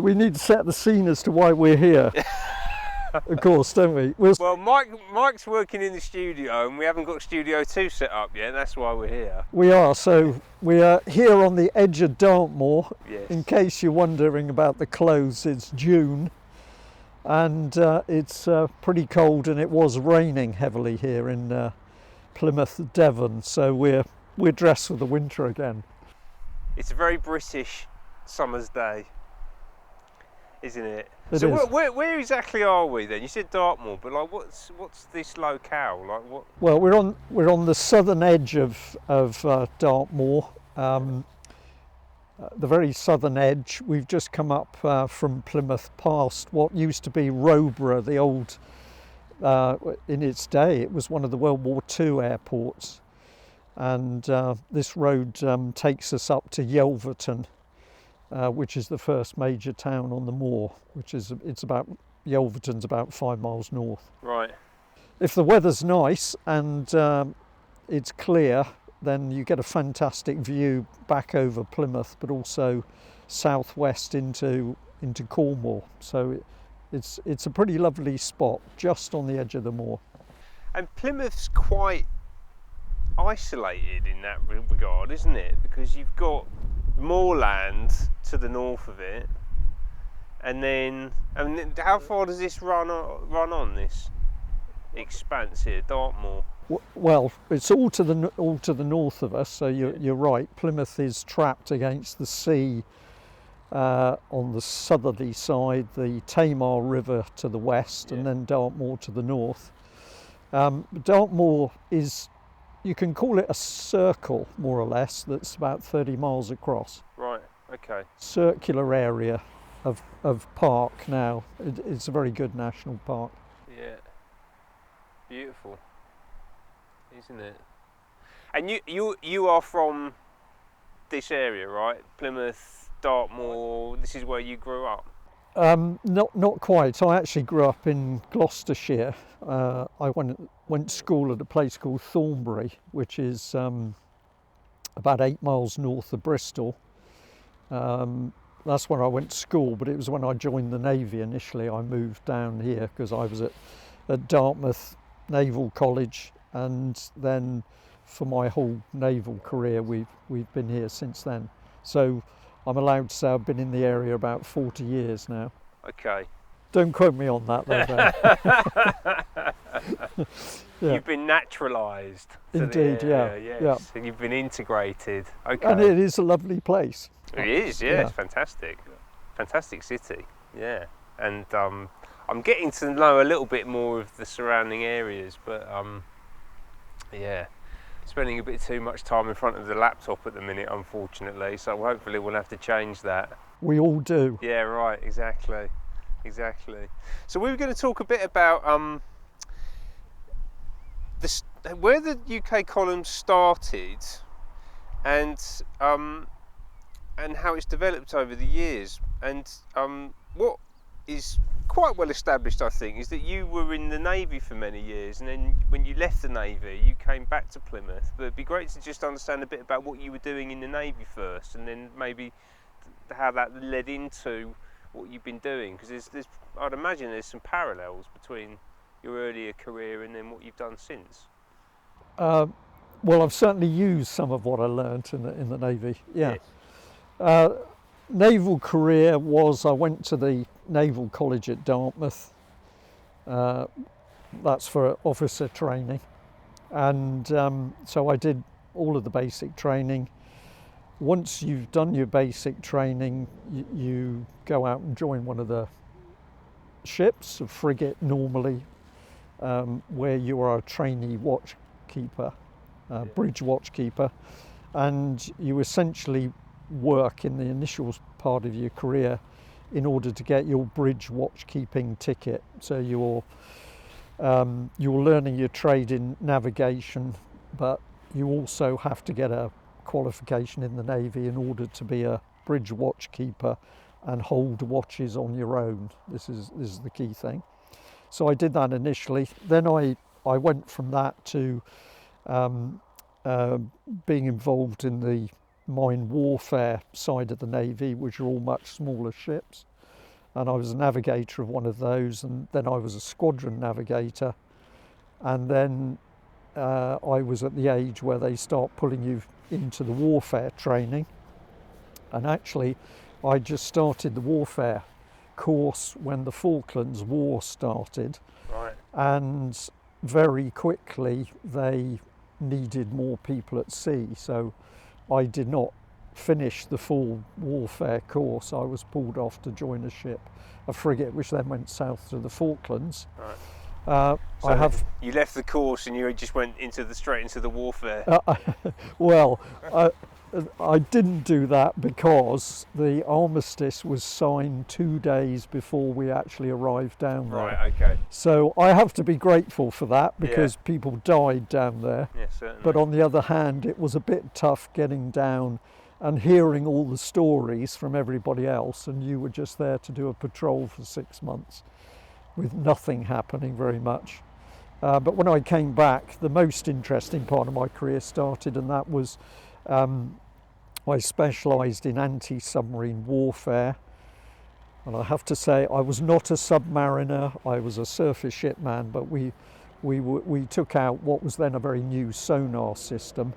We need to set the scene as to why we're here. Of course, don't we? Well, Mike's working in the studio and we haven't got Studio 2 set up yet, that's why we're here. We are, so we are here on the edge of Dartmoor. Yes. In case you're wondering about the clothes, it's June and it's pretty cold, and it was raining heavily here in Plymouth, Devon, so we're dressed for the winter again. It's a very British summer's day, isn't it? It so is. Where exactly are we then? You said Dartmoor, but like what's this locale like? What? Well, we're on the southern edge of Dartmoor, the very southern edge. We've just come up from Plymouth, past what used to be Roborough, the old. In its day, it was one of the World War II airports, and this road takes us up to Yelverton, which is the first major town on the moor. Yelverton's about 5 miles north. Right. If the weather's nice and it's clear, then you get a fantastic view back over Plymouth, but also southwest into Cornwall. So it's a pretty lovely spot just on the edge of the moor. And Plymouth's quite isolated in that regard, isn't it? Because you've got moorland to the north of it, and then how far does this run on this expanse here, Dartmoor? Well, it's all to the north of us. So you're right. Plymouth is trapped against the sea on the southerly side, the Tamar River to the west, and then Dartmoor to the north. Dartmoor is, you can call it a circle, more or less, that's about 30 miles across. Right, okay. Circular area of park now. It's a very good national park. Yeah. Beautiful, isn't it? And you are from this area, right? Plymouth, Dartmoor, this is where you grew up? Not quite. I actually grew up in Gloucestershire. I went to school at a place called Thornbury, which is about 8 miles north of Bristol. That's where I went to school, but it was when I joined the Navy initially. I moved down here because I was at Dartmouth Naval College, and then for my whole naval career we've been here since then. So I'm allowed to say I've been in the area about 40 years now. Okay. Don't quote me on that though, Ben. Yeah. You've been naturalised. Indeed, yes. Yeah. And you've been integrated. Okay. And it is a lovely place. It is, yeah. It's fantastic. Fantastic city, yeah. And I'm getting to know a little bit more of the surrounding areas, but yeah, spending a bit too much time in front of the laptop at the minute, unfortunately, so hopefully we'll have to change that. We all do. Yeah, right, exactly. So we were going to talk a bit about where the UK column started and how it's developed over the years. And what is quite well established, I think, is that you were in the Navy for many years, and then when you left the Navy you came back to Plymouth. But it'd be great to just understand a bit about what you were doing in the Navy first, and then maybe how that led into what you've been doing, because I'd imagine there's some parallels between your earlier career and then what you've done since. Well, I've certainly used some of what I learnt in the Navy. Yeah. Yes. Naval career was, I went to the Naval College at Dartmouth. That's for officer training, and so I did all of the basic training. Once you've done your basic training, you go out and join one of the ships, a frigate normally, where you are a trainee watchkeeper, bridge watchkeeper, and you essentially work in the initial part of your career in order to get your bridge watchkeeping ticket. So you're learning your trade in navigation, but you also have to get a qualification in the Navy in order to be a bridge watchkeeper and hold watches on your own. This is the key thing. So I did that initially. Then I went from that to being involved in the mine warfare side of the Navy, which are all much smaller ships. and I was a navigator of one of those, and then I was a squadron navigator, and then I was at the age where they start pulling you into the warfare training, and actually I just started the warfare course when the Falklands War started. Right. And very quickly they needed more people at sea, so I did not finish the full warfare course. I was pulled off to join a frigate, which then went south to the Falklands. Right. You left the course and you just went straight into the warfare. Well, I didn't do that because the armistice was signed 2 days before we actually arrived down there. Right, okay. So I have to be grateful for that, because people died down there. Yeah, certainly. But on the other hand, it was a bit tough getting down and hearing all the stories from everybody else, and you were just there to do a patrol for 6 months with nothing happening very much. But when I came back, the most interesting part of my career started, and that was I specialised in anti-submarine warfare. And I have to say, I was not a submariner, I was a surface ship man, but we took out what was then a very new sonar system.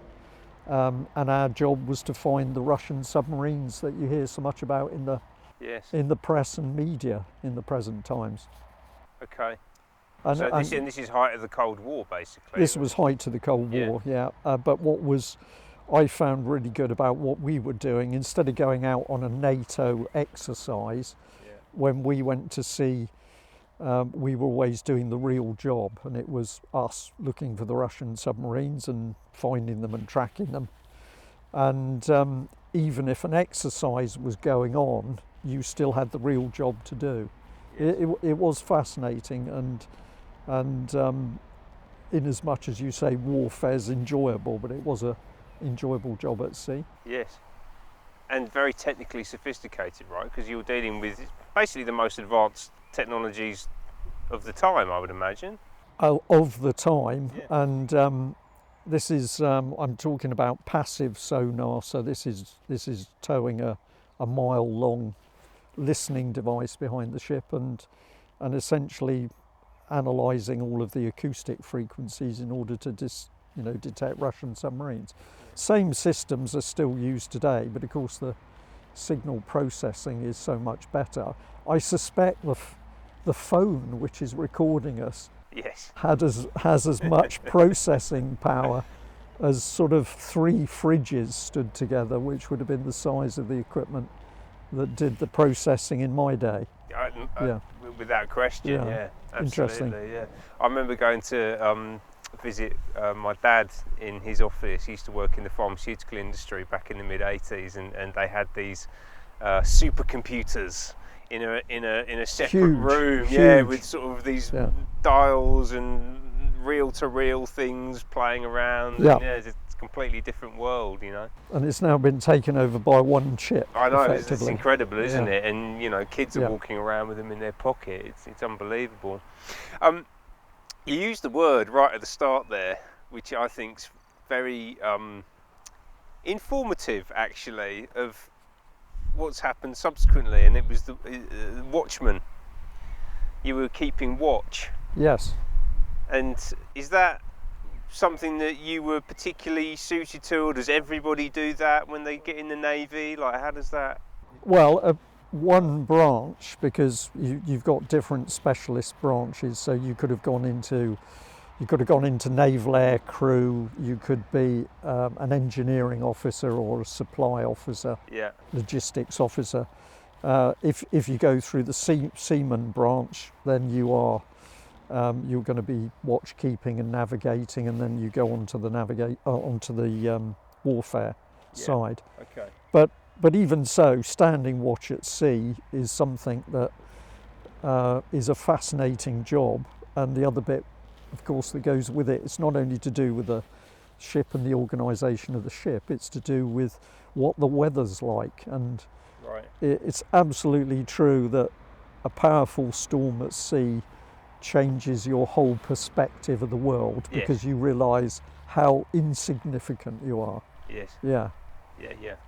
And our job was to find the Russian submarines that you hear so much about in the press and media in the present times. Okay. And this is height of the Cold War, basically. This was height of the Cold War, yeah. But what I found really good about what we were doing, instead of going out on a NATO exercise, when we went to sea, we were always doing the real job, and it was us looking for the Russian submarines and finding them and tracking them. And even if an exercise was going on, you still had the real job to do. It was fascinating, and in as much as you say warfare's enjoyable, but it was a enjoyable job at sea. Yes, and very technically sophisticated, right? Because you were dealing with basically the most advanced technologies of the time, I would imagine. Of the time, and this is I'm talking about passive sonar. So this is towing a mile-long listening device behind the ship, and essentially analysing all of the acoustic frequencies in order to detect Russian submarines. Same systems are still used today, but of course the signal processing is so much better. I suspect the phone which is recording us has as much processing power as sort of 3 fridges stood together, which would have been the size of the equipment that did the processing in my day. Without question, yeah, absolutely. Interesting. Yeah, I remember going to visit my dad in his office. He used to work in the pharmaceutical industry back in the mid-80s, and they had these supercomputers in a separate room, with sort of these dials and reel-to-reel things playing around. Yeah. It's a completely different world, And it's now been taken over by one chip. I know, it's incredible, isn't it? And kids are walking around with them in their pocket. It's unbelievable. You used the word right at the start there, which I think's very informative, actually, of what's happened subsequently, and it was the Watchman. You were keeping watch. Yes. And is that something that you were particularly suited to, or does everybody do that when they get in the Navy? Like, how does that? Well, one branch, because you've got different specialist branches, so you could have gone into naval air crew, you could be an engineering officer or a supply officer, logistics officer. If you go through the seaman branch, then you're going to be watch keeping and navigating, and then you go onto the warfare side. Okay. But even so, standing watch at sea is something that is a fascinating job, and the other bit, of course, that goes with it, it's not only to do with the ship and the organisation of the ship, it's to do with what the weather's like. And it's absolutely true that a powerful storm at sea changes your whole perspective of the world, because you realise how insignificant you are. Yes. Yeah.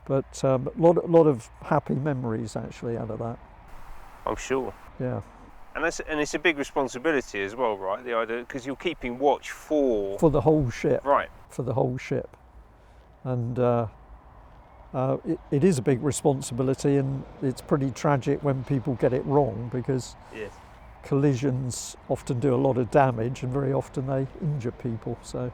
But a lot of happy memories actually out of that. I'm sure. Yeah. And it's a big responsibility as well, right? The idea, because you're keeping watch for the whole ship. Right. For the whole ship. And it is a big responsibility, and it's pretty tragic when people get it wrong, because yes. collisions often do a lot of damage, and very often they injure people. So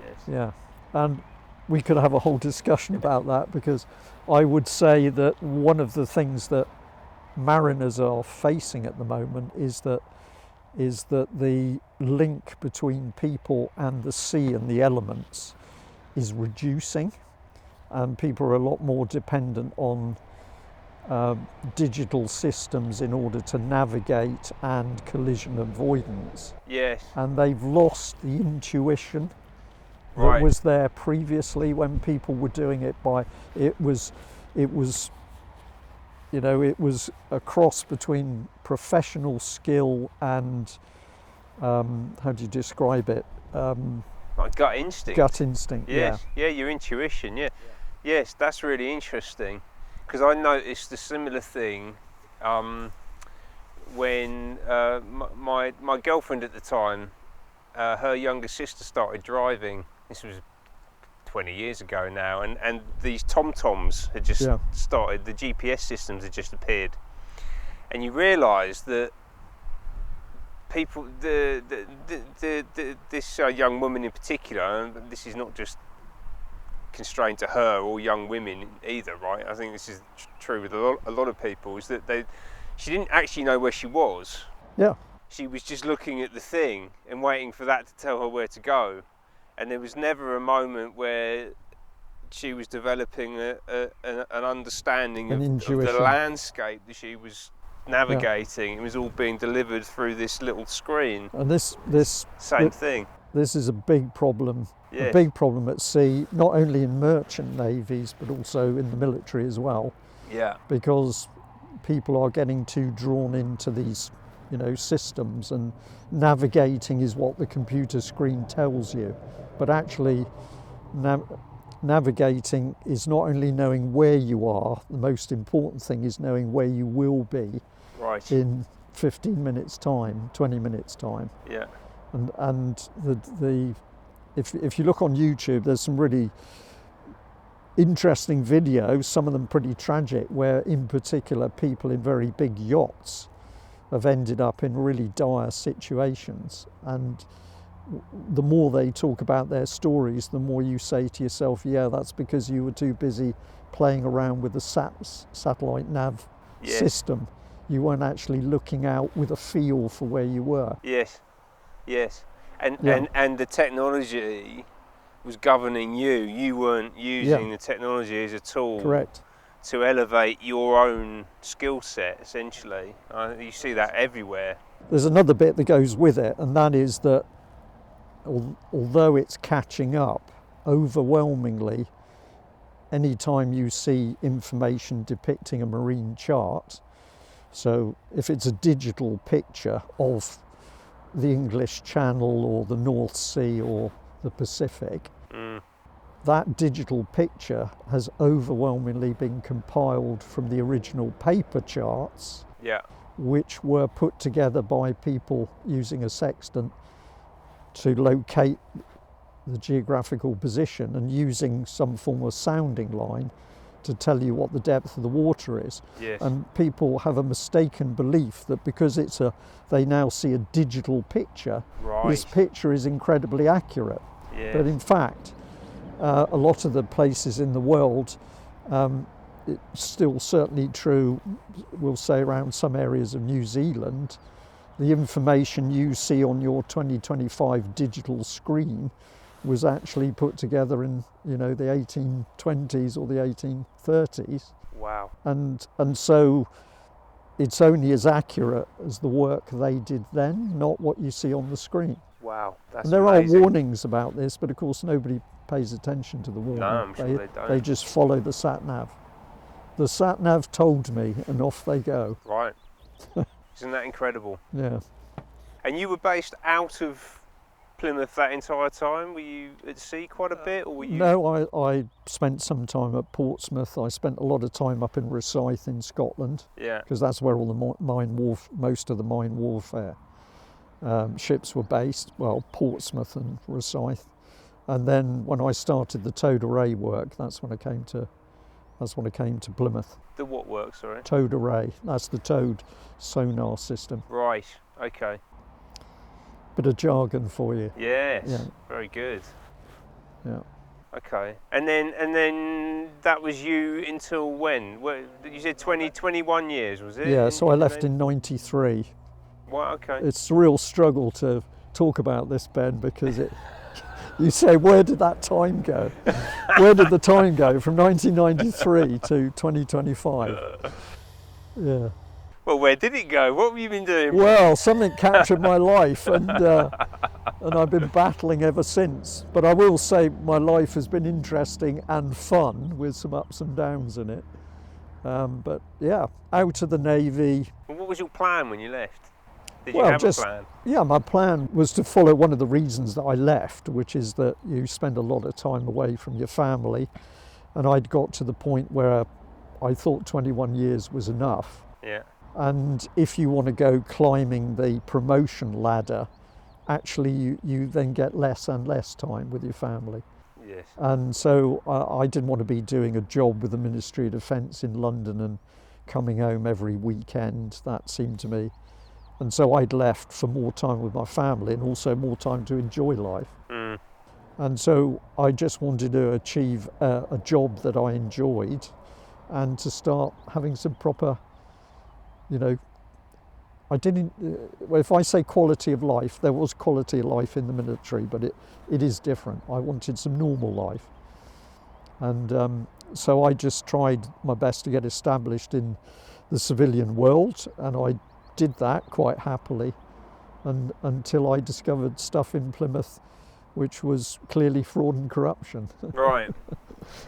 yes. Yeah, and we could have a whole discussion about that, because I would say that one of the things that mariners are facing at the moment is that the link between people and the sea and the elements is reducing, and people are a lot more dependent on digital systems in order to navigate and collision avoidance. Yes. And they've lost the intuition that Right. was there previously when people were doing it by, it was a cross between professional skill and how do you describe it? Like gut instinct. Gut instinct. Yes. Yeah, your intuition. Yeah. Yes, that's really interesting, because I noticed a similar thing when my girlfriend at the time, her younger sister started driving. This was 20 years ago now, and these TomToms had just started, the GPS systems had just appeared, and you realise that people, this young woman in particular, and this is not just constrained to her or young women either, right? I think this is true with a lot of people, is that she didn't actually know where she was. Yeah. She was just looking at the thing and waiting for that to tell her where to go. And there was never a moment where she was developing an understanding of the landscape that she was navigating. It was all being delivered through this little screen. And this same thing. This is a big problem. Yes. A big problem at sea, not only in merchant navies but also in the military as well. Yeah. Because people are getting too drawn into these, systems, and navigating is what the computer screen tells you. But actually, navigating is not only knowing where you are, the most important thing is knowing where you will be in 15 minutes time, 20 minutes time. Yeah. And if you look on YouTube, there's some really interesting videos, some of them pretty tragic, where in particular people in very big yachts have ended up in really dire situations. And the more they talk about their stories, the more you say to yourself, yeah, that's because you were too busy playing around with the satellite nav system. You weren't actually looking out with a feel for where you were. Yes. And the technology was governing you. You weren't using the technology as a tool. Correct. To elevate your own skill set, essentially. You see that everywhere. There's another bit that goes with it, and that is that although it's catching up, overwhelmingly, anytime you see information depicting a marine chart, so if it's a digital picture of the English Channel or the North Sea or the Pacific, that digital picture has overwhelmingly been compiled from the original paper charts, which were put together by people using a sextant to locate the geographical position and using some form of sounding line to tell you what the depth of the water is. Yes. And people have a mistaken belief that because they now see a digital picture, this picture is incredibly accurate. Yes. But in fact, a lot of the places in the world, it's still certainly true, we'll say around some areas of New Zealand, the information you see on your 2025 digital screen was actually put together in, the 1820s or the 1830s. Wow. And so it's only as accurate as the work they did then, not what you see on the screen. Wow, that's and there amazing. are warnings about this, but of course nobody pays attention to the warning. No, I'm sure they don't. They just follow the sat-nav. The sat-nav told me, and off they go. Right. Isn't that incredible? Yeah. And you were based out of Plymouth that entire time? Were you at sea quite a bit, or were you? No, I spent some time at Portsmouth. I spent a lot of time up in Rosyth in Scotland. Yeah. Because that's where all the most of the mine warfare ships were based. Well, Portsmouth and Rosyth. And then when I started the towed array work, that's when I came to Plymouth. The what work, sorry? Towed array. That's the towed sonar system. Right. Okay. Bit of jargon for you. Yes. Yeah. Very good. Yeah. Okay. And then that was you until when? You said 21 years, was it? Yeah. So I left in '93. Wow. Okay. It's a real struggle to talk about this, Ben, because you say, where did that time go? Where did the time go from 1993 to 2025? Yeah. Well, where did it go? What have you been doing? Well, something captured my life, and I've been battling ever since. But I will say my life has been interesting and fun, with some ups and downs in it. But yeah, out of the Navy. Well, what was your plan when you left? Did you Well, have a plan? Yeah, my plan was to follow one of the reasons that I left, which is that you spend a lot of time away from your family. And I'd got to the point where I thought 21 years was enough. Yeah. And if you want to go climbing the promotion ladder, actually you then get less and less time with your family. Yes. And so I didn't want to be doing a job with the Ministry of Defence in London and coming home every weekend. That seemed to me. And so I'd left for more time with my family and also more time to enjoy life. Mm. And so I just wanted to achieve a job that I enjoyed and to start having some proper, I didn't, well, if I say quality of life, there was quality of life in the military, but it is different. I wanted some normal life. And so I just tried my best to get established in the civilian world, and I did that quite happily until I discovered stuff in Plymouth which was clearly fraud and corruption. Right.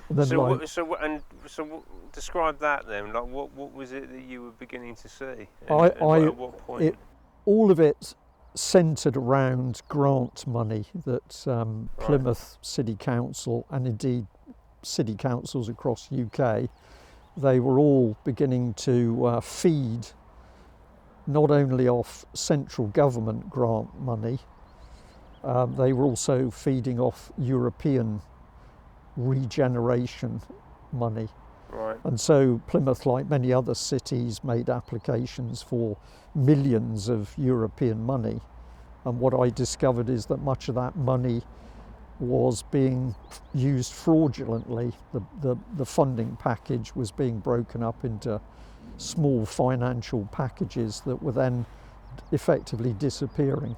And then describe that then. Like, what was it that you were beginning to see? At what point? All of it centred around grant money that Plymouth City Council, and indeed city councils across UK, they were all beginning to feed not only off central government grant money, they were also feeding off European regeneration money. Right. And so Plymouth, like many other cities, made applications for millions of European money. And what I discovered is that much of that money was being used fraudulently. The funding package was being broken up into small financial packages that were then effectively disappearing.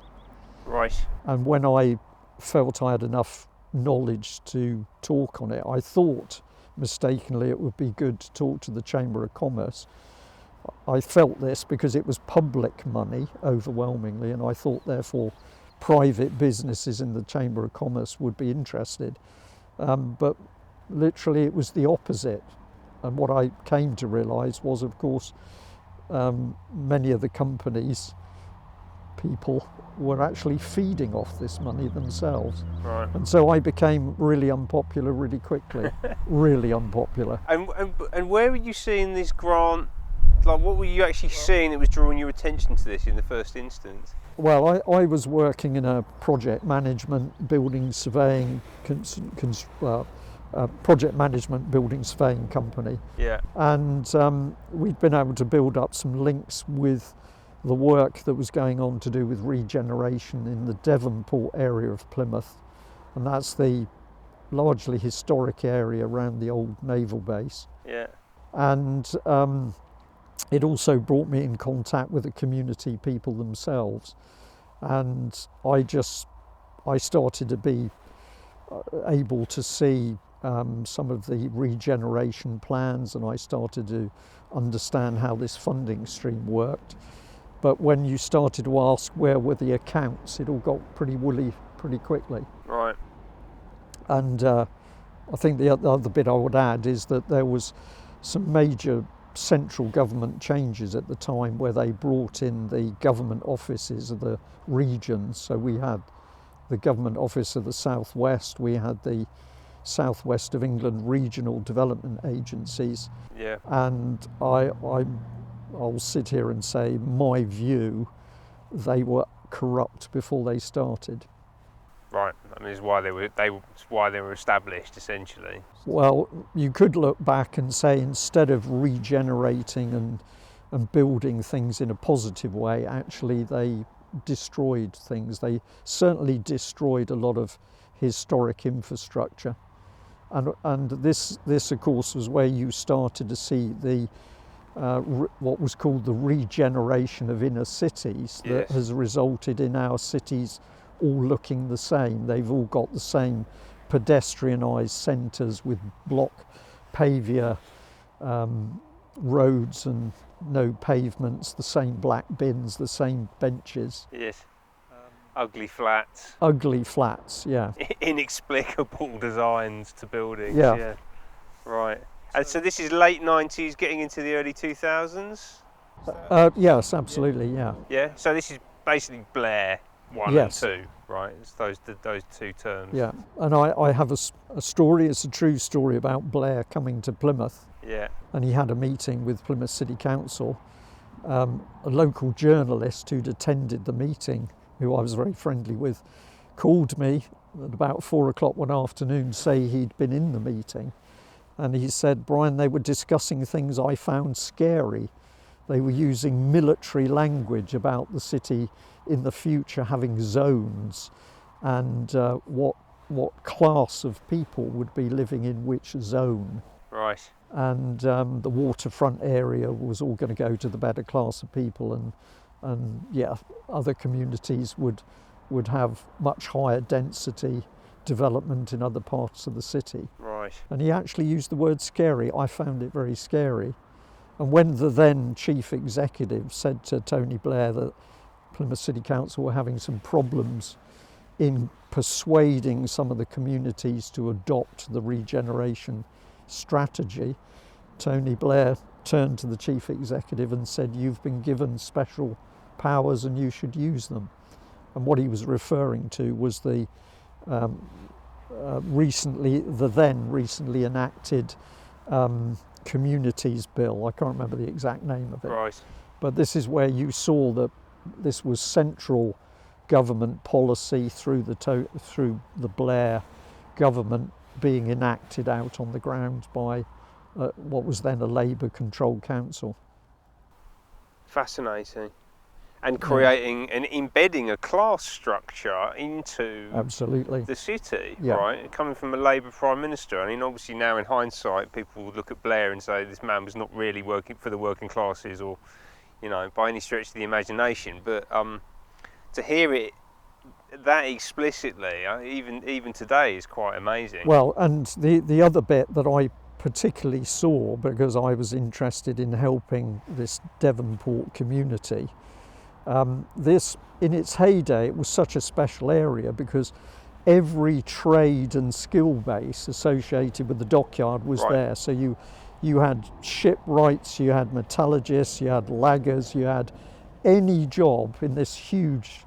Right. And when I felt I had enough knowledge to talk on it, I thought mistakenly it would be good to talk to the Chamber of Commerce. I felt this because it was public money overwhelmingly, and I thought therefore private businesses in the Chamber of Commerce would be interested. But literally it was the opposite. And what I came to realise was, of course, many of the companies, people, were actually feeding off this money themselves. Right. And so I became really unpopular really quickly, really unpopular. And where were you seeing this grant? Like, what were you actually seeing that was drawing your attention to this in the first instance? Well, I was working in a project management, building surveying, project management building surveying company. Yeah. And we'd been able to build up some links with the work that was going on to do with regeneration in the Devonport area of Plymouth. And that's the largely historic area around the old naval base. Yeah. And it also brought me in contact with the community people themselves. And I started to be able to see some of the regeneration plans, and I started to understand how this funding stream worked. But when you started to ask where were the accounts, it all got pretty woolly pretty quickly. Right. And I think the other bit I would add is that there was some major central government changes at the time where they brought in the government offices of the regions. So we had the Government Office of the South West, we had the South West of England Regional Development Agencies. Yeah. And I'll sit here and say, my view, they were corrupt before they started. Right. I mean, it's why they were established, essentially. Well, you could look back and say, instead of regenerating and building things in a positive way, actually they destroyed things. They certainly destroyed a lot of historic infrastructure. And this of course was where you started to see the what was called the regeneration of inner cities that has resulted in our cities all looking the same. They've all got the same pedestrianised centres with block pavia roads and no pavements, the same black bins, the same benches. Yes. Ugly flats. Ugly flats, yeah. Inexplicable designs to buildings. Yeah. Right. And so this is late 90s, getting into the early 2000s? Yes, absolutely, yeah. Yeah, so this is basically Blair 1 Yes. and 2, right? It's those two terms. Yeah, and I have a story, it's a true story about Blair coming to Plymouth. Yeah. And he had a meeting with Plymouth City Council. A local journalist who'd attended the meeting, who I was very friendly with, called me at about 4 o'clock one afternoon to say he'd been in the meeting. And he said, Brian, they were discussing things I found scary. They were using military language about the city in the future having zones and what class of people would be living in which zone. Right. And the waterfront area was all going to go to the better class of people, and yeah, other communities would have much higher density development in other parts of the city. Right. And he actually used the word scary. I found it very scary. And when the then chief executive said to Tony Blair that Plymouth City Council were having some problems in persuading some of the communities to adopt the regeneration strategy, Tony Blair turned to the chief executive and said, you've been given special powers and you should use them. And what he was referring to was the recently enacted Communities Bill. I can't remember the exact name of it. Right. But this is where you saw that this was central government policy through the Blair government being enacted out on the ground by what was then a Labour-controlled council. Fascinating. And creating and embedding a class structure into Absolutely. the city, Yeah. right? Coming from a Labour Prime Minister. I mean, obviously now in hindsight, people would look at Blair and say this man was not really working for the working classes or, you know, by any stretch of the imagination. But to hear it that explicitly, even today, is quite amazing. Well, and the other bit that I particularly saw, because I was interested in helping this Devonport community, this, in its heyday, it was such a special area because every trade and skill base associated with the dockyard was Right. there. So you had shipwrights, you had metallurgists, you had laggers, you had any job in this huge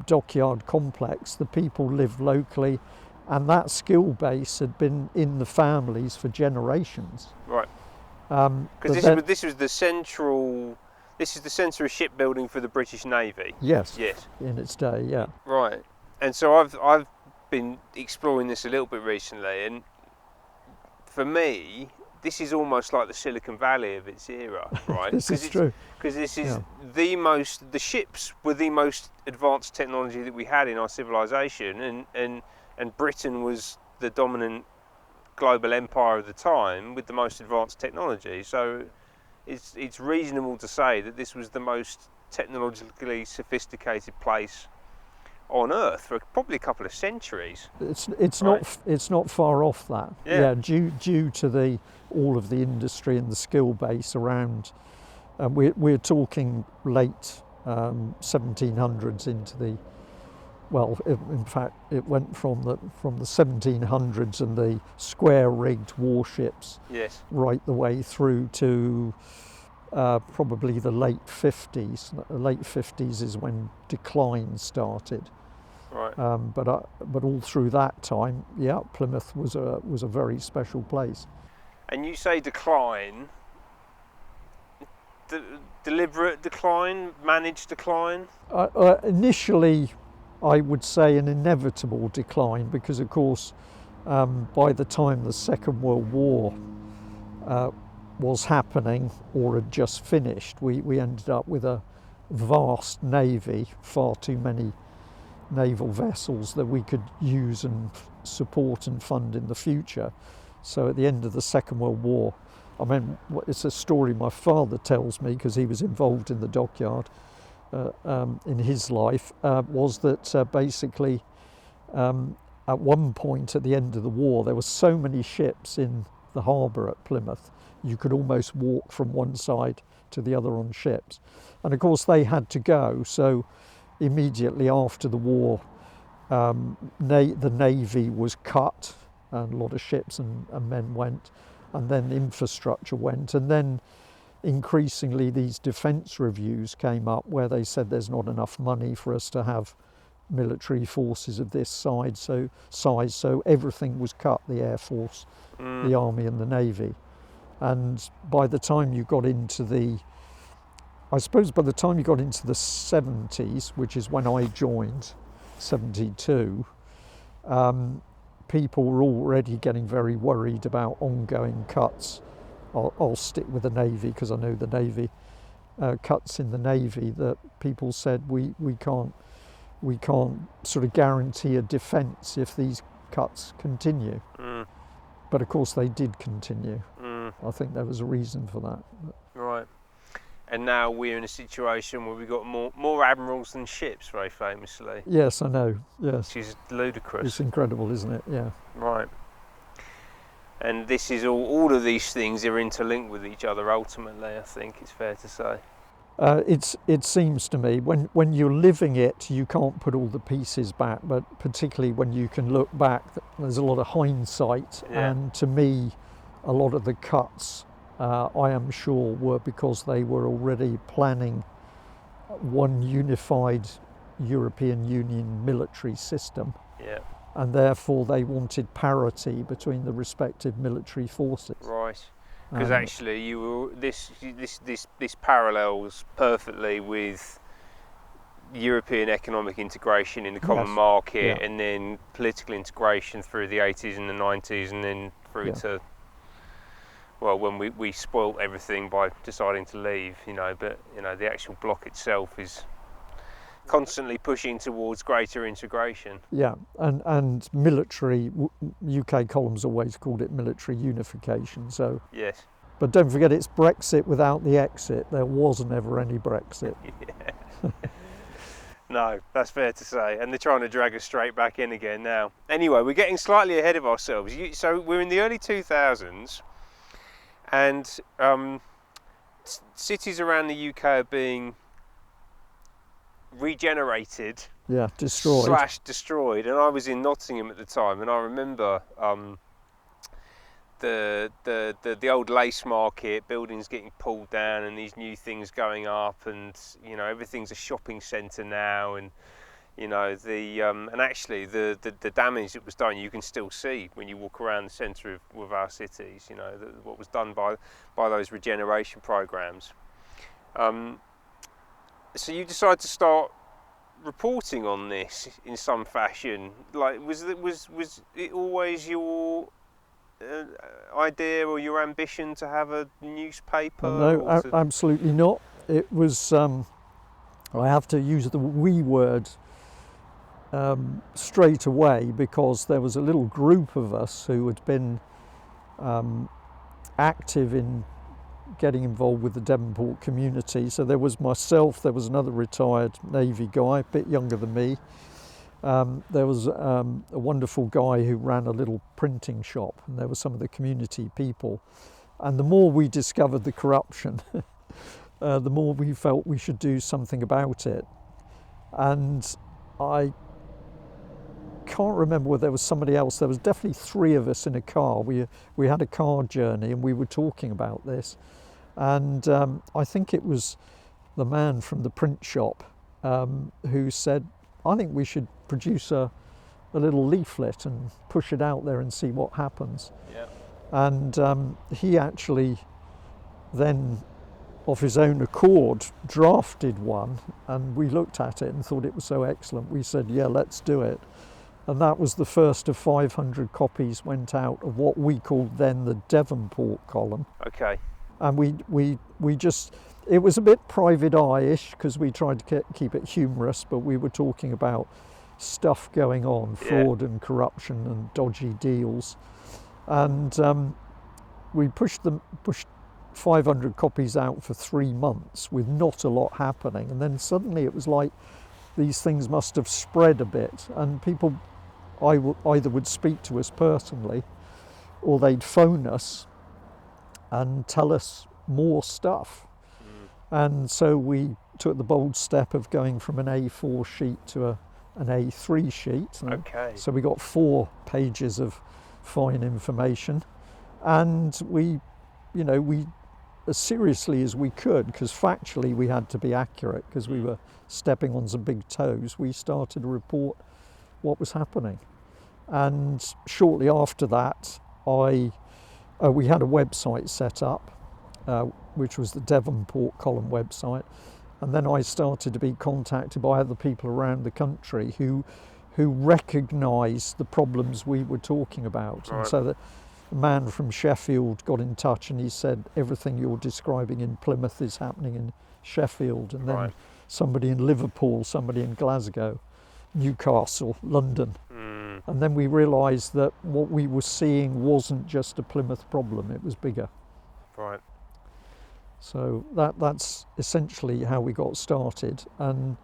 dockyard complex. The people lived locally, and that skill base had been in the families for generations. Right. Because Because this was the central. This is the centre of shipbuilding for the British Navy. Yes. Yes. In its day, yeah. Right. And so I've been exploring this a little bit recently, and for me, this is almost like the Silicon Valley of its era, right? This is true. Because this is Yeah. the ships were the most advanced technology that we had in our civilization, and Britain was the dominant global empire of the time with the most advanced technology. So it's reasonable to say that this was the most technologically sophisticated place on Earth for probably a couple of centuries. It's Right. not far off that. Yeah. Due to all of the industry and the skill base around. We're talking late 1700s into the. Well, in fact, it went from the 1700s and the square-rigged warships Yes. right the way through to probably the late 50s. Late 50s is when decline started. Right. But all through that time, yeah, Plymouth was a very special place. And you say decline, deliberate decline, managed decline? Initially, I would say an inevitable decline, because of course, by the time the Second World War was happening or had just finished, we ended up with a vast navy, far too many naval vessels that we could use and support and fund in the future. So at the end of the Second World War, I mean, it's a story my father tells me, because he was involved in the dockyard in his life, was that basically at one point at the end of the war, there were so many ships in the harbour at Plymouth, you could almost walk from one side to the other on ships. And of course they had to go, so immediately after the war, the Navy was cut, and a lot of ships and men went, and then infrastructure went, and then increasingly these defence reviews came up where they said there's not enough money for us to have military forces of this size, so everything was cut, the Air Force, the Army and the Navy. And by the time you got into the 70s, which is when I joined, 72, people were already getting very worried about ongoing cuts. I'll stick with the Navy because I know the Navy, cuts in the Navy, that people said we can't sort of guarantee a defence if these cuts continue. But of course they did continue. I think there was a reason for that. Right. And now we're in a situation where we've got more admirals than ships, very famously. Yes, I know, yes. Which is ludicrous. It's incredible, isn't it? Yeah. Right. And this is all of these things are interlinked with each other ultimately, I think it's fair to say. It seems to me, when you're living it, you can't put all the pieces back, but particularly when you can look back, there's a lot of hindsight. Yeah. And to me, a lot of the cuts, I am sure, were because they were already planning one unified European Union military system. Yeah. And therefore they wanted parity between the respective military forces. Right. Because actually, this parallels perfectly with European economic integration in the common market, and then political integration through the 80s and the 90s, and then through to, well, when we spoilt everything by deciding to leave, but the actual bloc itself is constantly pushing towards greater integration. Yeah, and military, UK columns always called it military unification, so... Yes. But don't forget, it's Brexit without the exit. There was never any Brexit. Yeah. No, that's fair to say, and they're trying to drag us straight back in again now. Anyway, we're getting slightly ahead of ourselves. So we're in the early 2000s, and cities around the UK are being regenerated, destroyed, and I was in Nottingham at the time, and I remember the old lace market buildings getting pulled down and these new things going up, and everything's a shopping centre now, and and actually the damage that was done you can still see when you walk around the centre of our cities, what was done by those regeneration programmes. So you decided to start reporting on this in some fashion. Like, was it always your idea or your ambition to have a newspaper? No, absolutely not. It was. I have to use the we word straight away, because there was a little group of us who had been active in getting involved with the Devonport community. So there was myself, there was another retired Navy guy, a bit younger than me. There was a wonderful guy who ran a little printing shop, and there were some of the community people. And the more we discovered the corruption, the more we felt we should do something about it. And I can't remember whether there was somebody else. There was definitely three of us in a car. We had a car journey, and we were talking about this. And I think it was the man from the print shop who said, I think we should produce a little leaflet and push it out there and see what happens. Yeah. And he actually then, of his own accord, drafted one, and we looked at it and thought it was so excellent. We said, yeah, let's do it. And that was the first of 500 copies went out of what we called then the Devonport column. Okay. And we just, it was a bit private eye-ish because we tried to keep it humorous, but we were talking about stuff going on, fraud and corruption and dodgy deals. And we pushed 500 copies out for 3 months with not a lot happening, and then suddenly it was like these things must have spread a bit, and people either would speak to us personally or they'd phone us and tell us more stuff. And so we took the bold step of going from an A4 sheet to an A3 sheet. Okay. So we got 4 pages of fine information, and we as seriously as we could, because factually we had to be accurate because we were stepping on some big toes, we started to report what was happening. And shortly after that, we had a website set up, which was the Devonport column website, and then I started to be contacted by other people around the country who recognised the problems we were talking about. Right. And so a man from Sheffield got in touch and he said, everything you're describing in Plymouth is happening in Sheffield. And then Right. somebody in Liverpool, somebody in Glasgow, Newcastle, London. And then we realised that what we were seeing wasn't just a Plymouth problem, it was bigger. Right. So that's essentially how we got started. And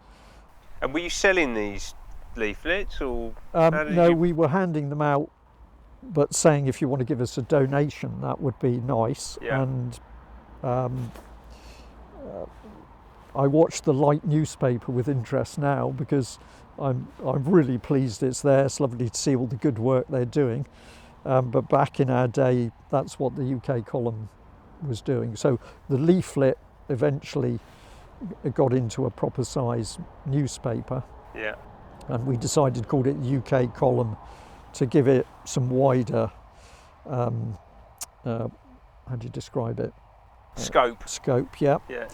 were you selling these leaflets, or no, we were handing them out, but saying if you want to give us a donation, that would be nice. Yeah. And I watch the Light newspaper with interest now because I'm really pleased it's there. It's lovely to see all the good work they're doing. But back in our day, that's what the UK column was doing. So the leaflet eventually got into a proper size newspaper. Yeah. And we decided to call it UK column to give it some wider, how do you describe it? Scope. Scope, yeah. Yeah.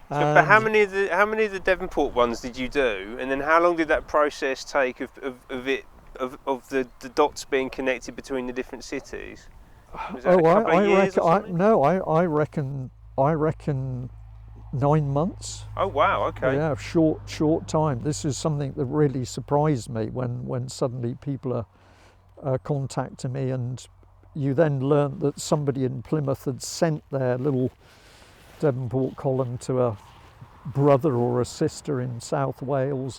So, but how many of the Devonport ones did you do, and then how long did that process take of the dots being connected between the different cities? Was that a couple of years or something? I reckon 9 months. Oh wow, okay. Yeah, short time. This is something that really surprised me when suddenly people are contacting me, and you then learnt that somebody in Plymouth had sent their little Devonport column to a brother or a sister in South Wales.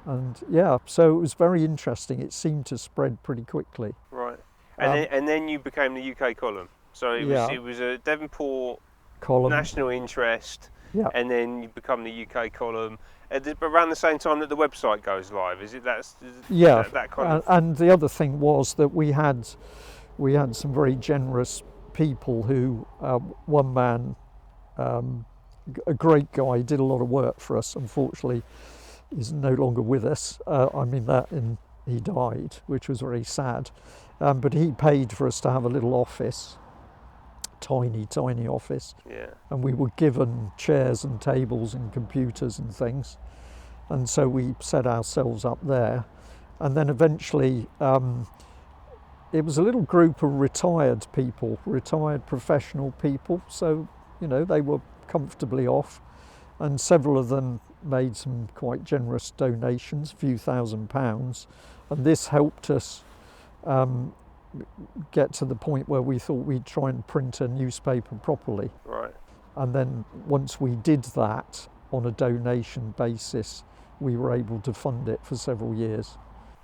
And so it was very interesting. It seemed to spread pretty quickly. Right. And then you became the UK column. So it was a Devonport column, national interest, yeah. And then you become the UK column around the same time that the website goes live. Is it that kind of? And the other thing was that we had some very generous people who, one man, a great guy, did a lot of work for us. Unfortunately, he's no longer with us. He died, which was very sad. But he paid for us to have a little office, tiny office. Yeah. And we were given chairs and tables and computers and things. And so we set ourselves up there. And then eventually, it was a little group of retired people, retired professional people. So, they were comfortably off. And several of them made some quite generous donations, a few £1,000s. And this helped us get to the point where we thought we'd try and print a newspaper properly. Right. And then once we did that on a donation basis, we were able to fund it for several years.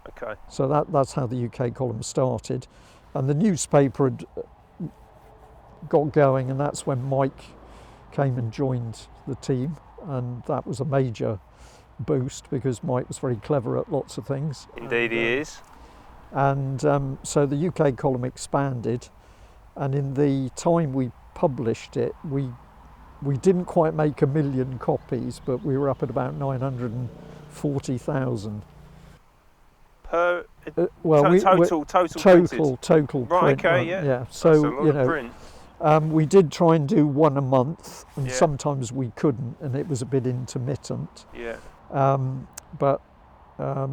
Okay. So that's how the UK column started. And the newspaper had got going, and that's when Mike came and joined the team, and that was a major boost because Mike was very clever at lots of things. Indeed, he is. And so the UK column expanded, and in the time we published it, we we didn't quite make 1 million copies, but we were up at about 940,000. Per Well, total total right, print okay, run, yeah. So that's a lot you of know, print. we did try and do one a month, and Yeah. sometimes we couldn't, and it was a bit intermittent. Yeah. But I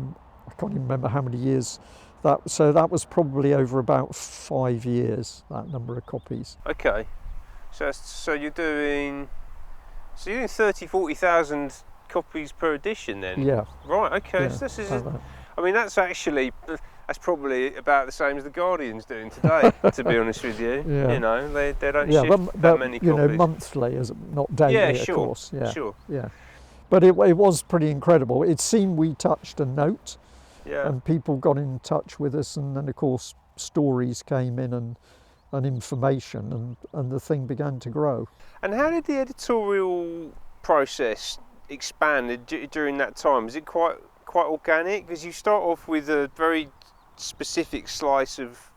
can't even remember how many years that. So that was probably over about 5 years. That number of copies. Okay. So you're doing 40,000 copies per edition then? Yeah. Right. Okay. Yeah, So this is. about that. I mean, that's probably about the same as the Guardian's doing today. To be honest with you, Yeah. you know, they don't Yeah, ship but that many you know, copies. monthly, not daily, Yeah, of sure. course. Yeah. Sure. Yeah. But it was pretty incredible. It seemed we touched a note, Yeah. and people got in touch with us, and then of course stories came in and information, and the thing began to grow. And how did the editorial process expand during that time? Was it quite organic? Because you start off with a very specific slice of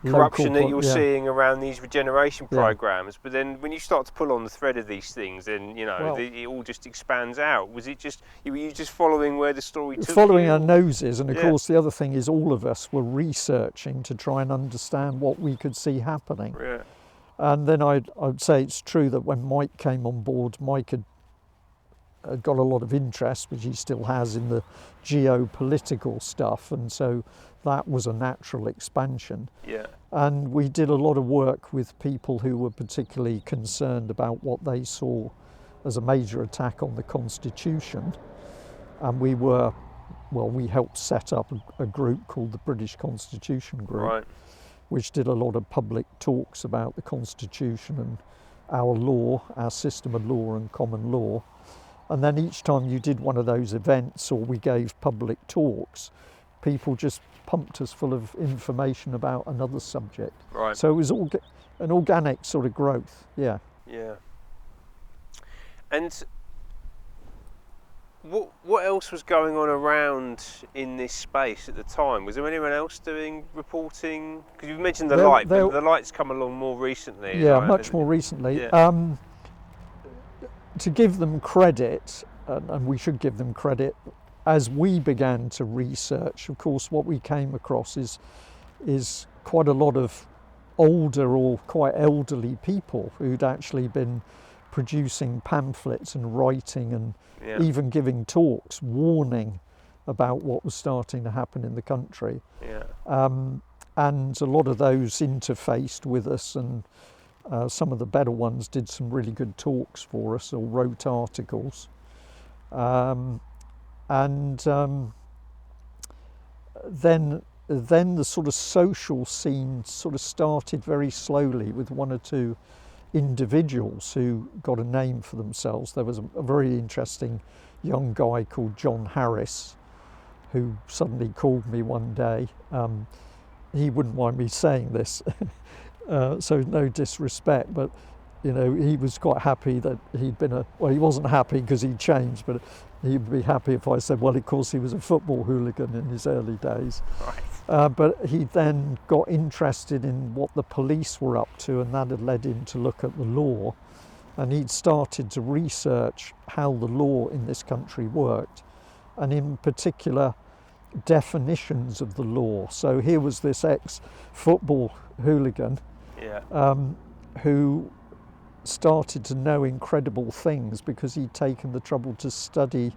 corruption that you're seeing around these regeneration programs, but then when you start to pull on the thread of these things, then you know it all just expands out. Was it just were you just following where the story took following you? our noses, and of course the other thing is all of us were researching to try and understand what we could see happening. Yeah. And then I'd say it's true that when Mike came on board, Mike had got a lot of interest, which he still has, in the geopolitical stuff, and so that was a natural expansion. Yeah. And we did a lot of work with people who were particularly concerned about what they saw as a major attack on the Constitution. And we helped set up a group called the British Constitution Group, Right. which did a lot of public talks about the Constitution and our law, our system of law and common law. And then each time you did one of those events or we gave public talks, people just pumped us full of information about another subject. Right. So it was an organic sort of growth, yeah. Yeah. And what else was going on around in this space at the time? Was there anyone else doing reporting? Because you mentioned the light, but the light's come along more recently. Yeah, right? much more recently. Yeah. To give them credit, and we should give them credit, as we began to research, of course, what we came across is quite a lot of older or quite elderly people who'd actually been producing pamphlets and writing and even giving talks warning about what was starting to happen in the country. Yeah. And a lot of those interfaced with us, and some of the better ones did some really good talks for us or wrote articles. Then the sort of social scene sort of started very slowly with one or two individuals who got a name for themselves. There was a very interesting young guy called John Harris who suddenly called me one day. He wouldn't mind me saying this, so no disrespect, but you know, he was quite happy that he'd been he wasn't happy because he'd changed, but he'd be happy if I said, well, of course he was a football hooligan in his early days. Right. But he then got interested in what the police were up to, and that had led him to look at the law. And he'd started to research how the law in this country worked, and in particular, definitions of the law. So here was this ex-football hooligan who started to know incredible things because he'd taken the trouble to study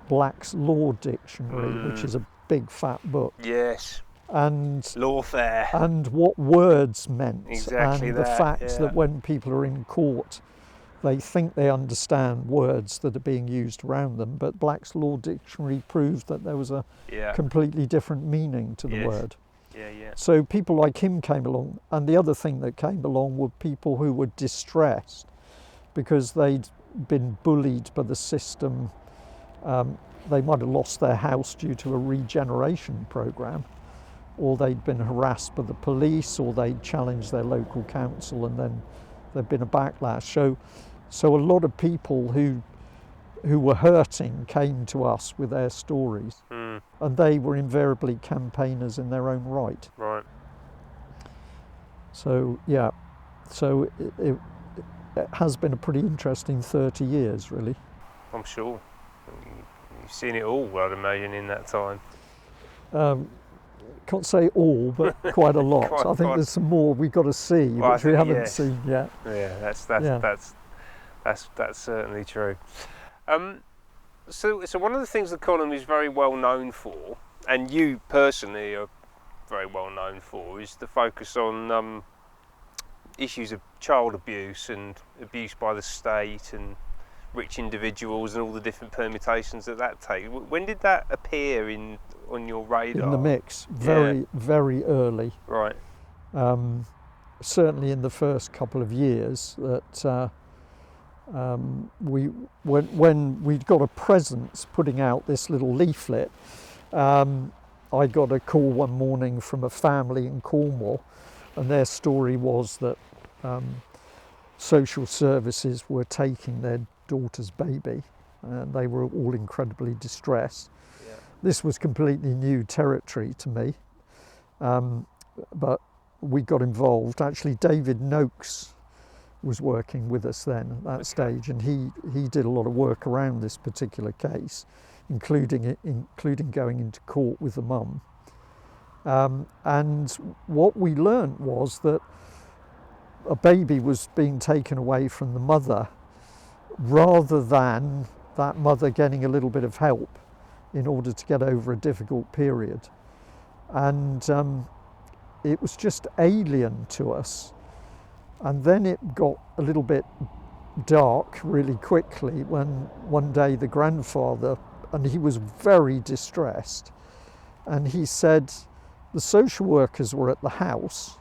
Black's Law Dictionary, which is a big fat book. Yes. And lawfare. And what words meant. Exactly. And the fact that when people are in court, they think they understand words that are being used around them, but Black's Law Dictionary proved that there was a completely different meaning to the word. Yeah. So people like him came along, and the other thing that came along were people who were distressed because they'd been bullied by the system. They might have lost their house due to a regeneration program, or they'd been harassed by the police, or they'd challenged their local council, and then there'd been a backlash. So a lot of people who were hurting came to us with their stories, and they were invariably campaigners in their own right. Right. So yeah, so it has been a pretty interesting 30 years, really. I'm sure. You've seen it all, I'd imagine, in that time. Can't say all, but quite a lot. I think there's some more we've got to see, which we haven't seen yet. Yeah, that's certainly true. So one of the things the column is very well known for, and you personally are very well known for, is the focus on issues of child abuse and abuse by the state and rich individuals and all the different permutations that takes. When did that appear on your radar? In the mix, very early. Right. Certainly in the first couple of years that when we'd got a presence putting out this little leaflet, I got a call one morning from a family in Cornwall, and their story was that social services were taking their daughter's baby, and they were all incredibly distressed. Yeah. This was completely new territory to me, but we got involved. Actually, David Noakes was working with us then at that stage, and he did a lot of work around this particular case, including going into court with the mum. And what we learned was that a baby was being taken away from the mother, rather than that mother getting a little bit of help in order to get over a difficult period. And it was just alien to us. And then it got a little bit dark really quickly when one day the grandfather, and he was very distressed, and he said the social workers were at the house,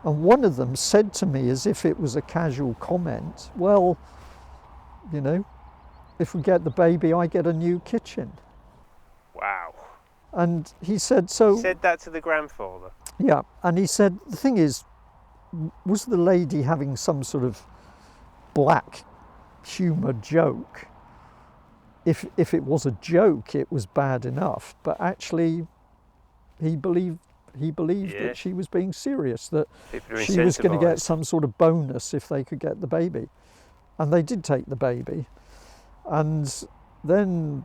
and one of them said to me, as if it was a casual comment, well, you know, if we get the baby, I get a new kitchen. Wow. And he said, so... He said that to the grandfather? Yeah, and he said, the thing is, was the lady having some sort of black humour joke? If it was a joke, it was bad enough, but actually he believed that she was being serious, that she was going to get some sort of bonus if they could get the baby. And they did take the baby. And then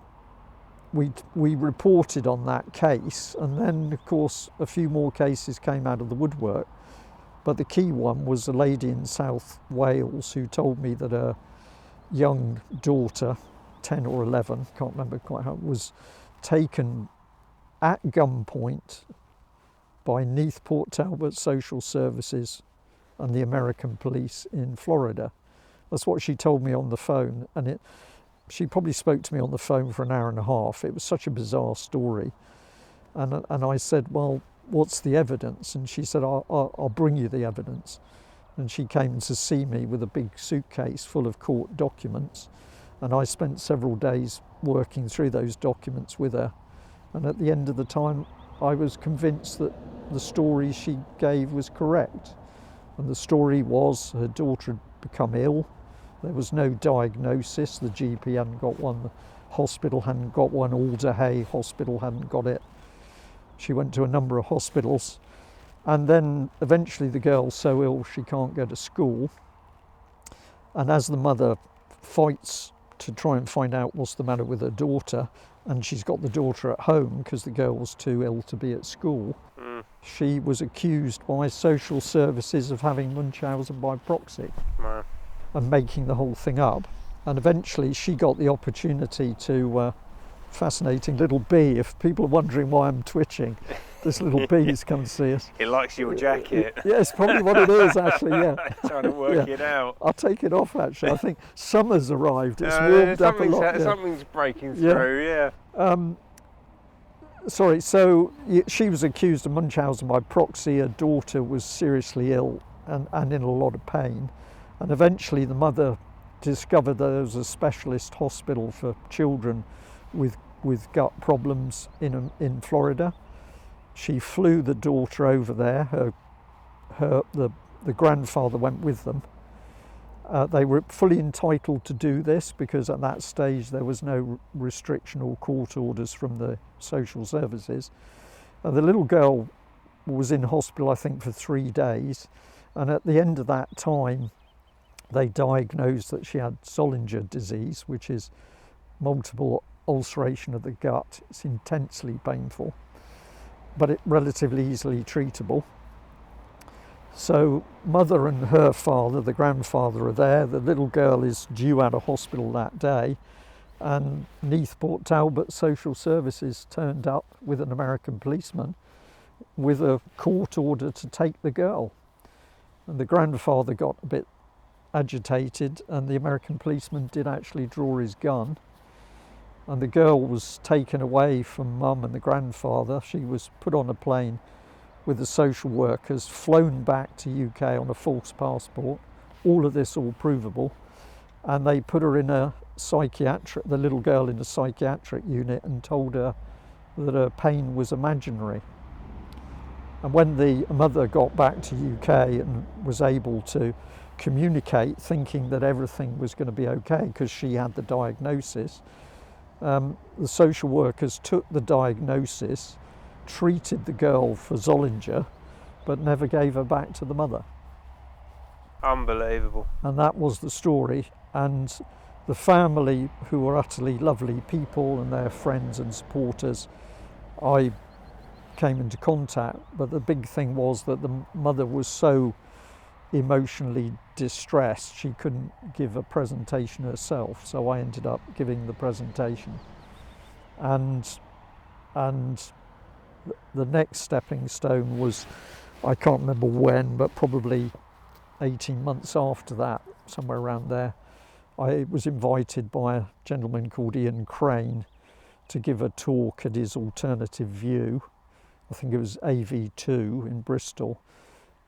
we reported on that case, and then of course a few more cases came out of the woodwork. But the key one was a lady in South Wales who told me that her young daughter, 10 or 11, can't remember quite how, was taken at gunpoint by Neath Port Talbot Social Services and the American police in Florida. That's what she told me on the phone, and she probably spoke to me on the phone for an hour and a half. It was such a bizarre story. And I said, well, what's the evidence? And she said, I'll bring you the evidence. And she came to see me with a big suitcase full of court documents, and I spent several days working through those documents with her. And at the end of the time, I was convinced that the story she gave was correct. And the story was her daughter had become ill. There was no diagnosis. The GP hadn't got one. The hospital hadn't got one. Alder Hey Hospital hadn't got it. She went to a number of hospitals. And then eventually the girl's so ill she can't go to school. And as the mother fights to try and find out what's the matter with her daughter, and she's got the daughter at home because the girl was too ill to be at school, she was accused by social services of having Munchausen by proxy and making the whole thing up. And eventually she got the opportunity to, fascinating little bee, if people are wondering why I'm twitching, this little bee's come to see us. It likes your jacket. Yes, probably what it is actually, yeah. Trying to work it out. I'll take it off actually. I think summer's arrived, it's warmed up a lot. Something's breaking through, yeah. Sorry, so she was accused of Munchausen by proxy. Her daughter was seriously ill and in a lot of pain. And eventually the mother discovered there was a specialist hospital for children with gut problems in Florida. She flew the daughter over there. The grandfather went with them. They were fully entitled to do this because at that stage there was no restriction or court orders from the social services. The little girl was in hospital, I think, for 3 days, and at the end of that time they diagnosed that she had Zollinger disease, which is multiple ulceration of the gut. It's intensely painful, but it relatively easily treatable. So mother and her father, the grandfather, are there. The little girl is due out of hospital that day, and Neath Port Talbot Social Services turned up with an American policeman with a court order to take the girl. And the grandfather got a bit agitated, and the American policeman did actually draw his gun, and the girl was taken away from mum and the grandfather. She was put on a plane with the social workers, flown back to UK on a false passport, all of this all provable, and they put her in a the little girl in a psychiatric unit, and told her that her pain was imaginary. And when the mother got back to UK and was able to communicate, thinking that everything was going to be okay because she had the diagnosis, the social workers took the diagnosis, treated the girl for Zollinger, but never gave her back to the mother. Unbelievable. And that was the story. And the family, who were utterly lovely people and their friends and supporters, I came into contact, but the big thing was that the mother was so emotionally distressed she couldn't give a presentation herself, so I ended up giving the presentation. And the next stepping stone was, I can't remember when, but probably 18 months after that, somewhere around there, I was invited by a gentleman called Ian Crane to give a talk at his Alternative View. I think it was AV2 in Bristol,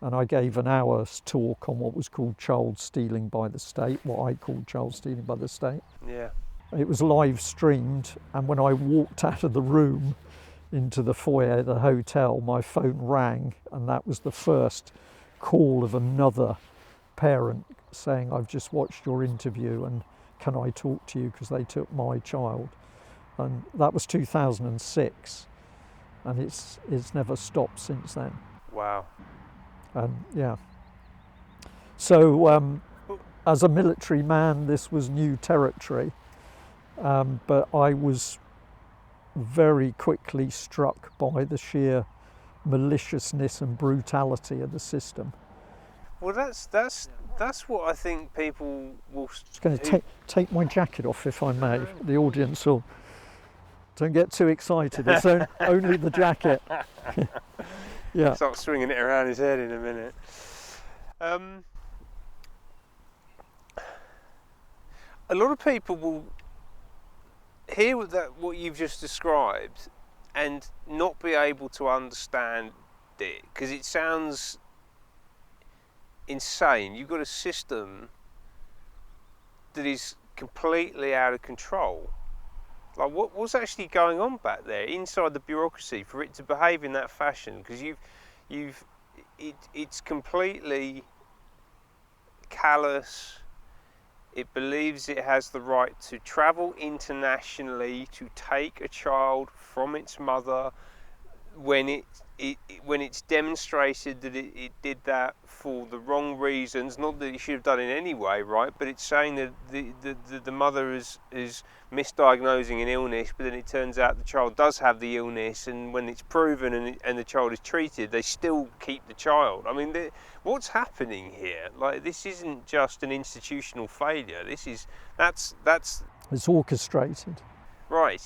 and I gave an hour's talk on what was called child stealing by the state, what I called child stealing by the state. Yeah. It was live streamed, and when I walked out of the room into the foyer of the hotel, my phone rang, and that was the first call of another parent saying, I've just watched your interview and can I talk to you, because they took my child. And that was 2006, and it's never stopped since then. Wow. And yeah, so as a military man, this was new territory, but I was very quickly struck by the sheer maliciousness and brutality of the system. Well, that's what I think people will. I'm just going to take my jacket off, if I may. The audience will. Don't get too excited. It's only the jacket. Yeah. Start swinging it around his head in a minute. A lot of people will hear what you've just described and not be able to understand it, because it sounds insane. You've got a system that is completely out of control. Like, what's actually going on back there inside the bureaucracy for it to behave in that fashion? Because it's completely callous. It believes it has the right to travel internationally to take a child from its mother when it's demonstrated that it did that for the wrong reasons. Not that it should have done it anyway, right? But it's saying that the mother is misdiagnosing an illness, but then it turns out the child does have the illness, and when it's proven and the child is treated, they still keep the child. I mean, what's happening here? Like, this isn't just an institutional failure. That's It's orchestrated. Right.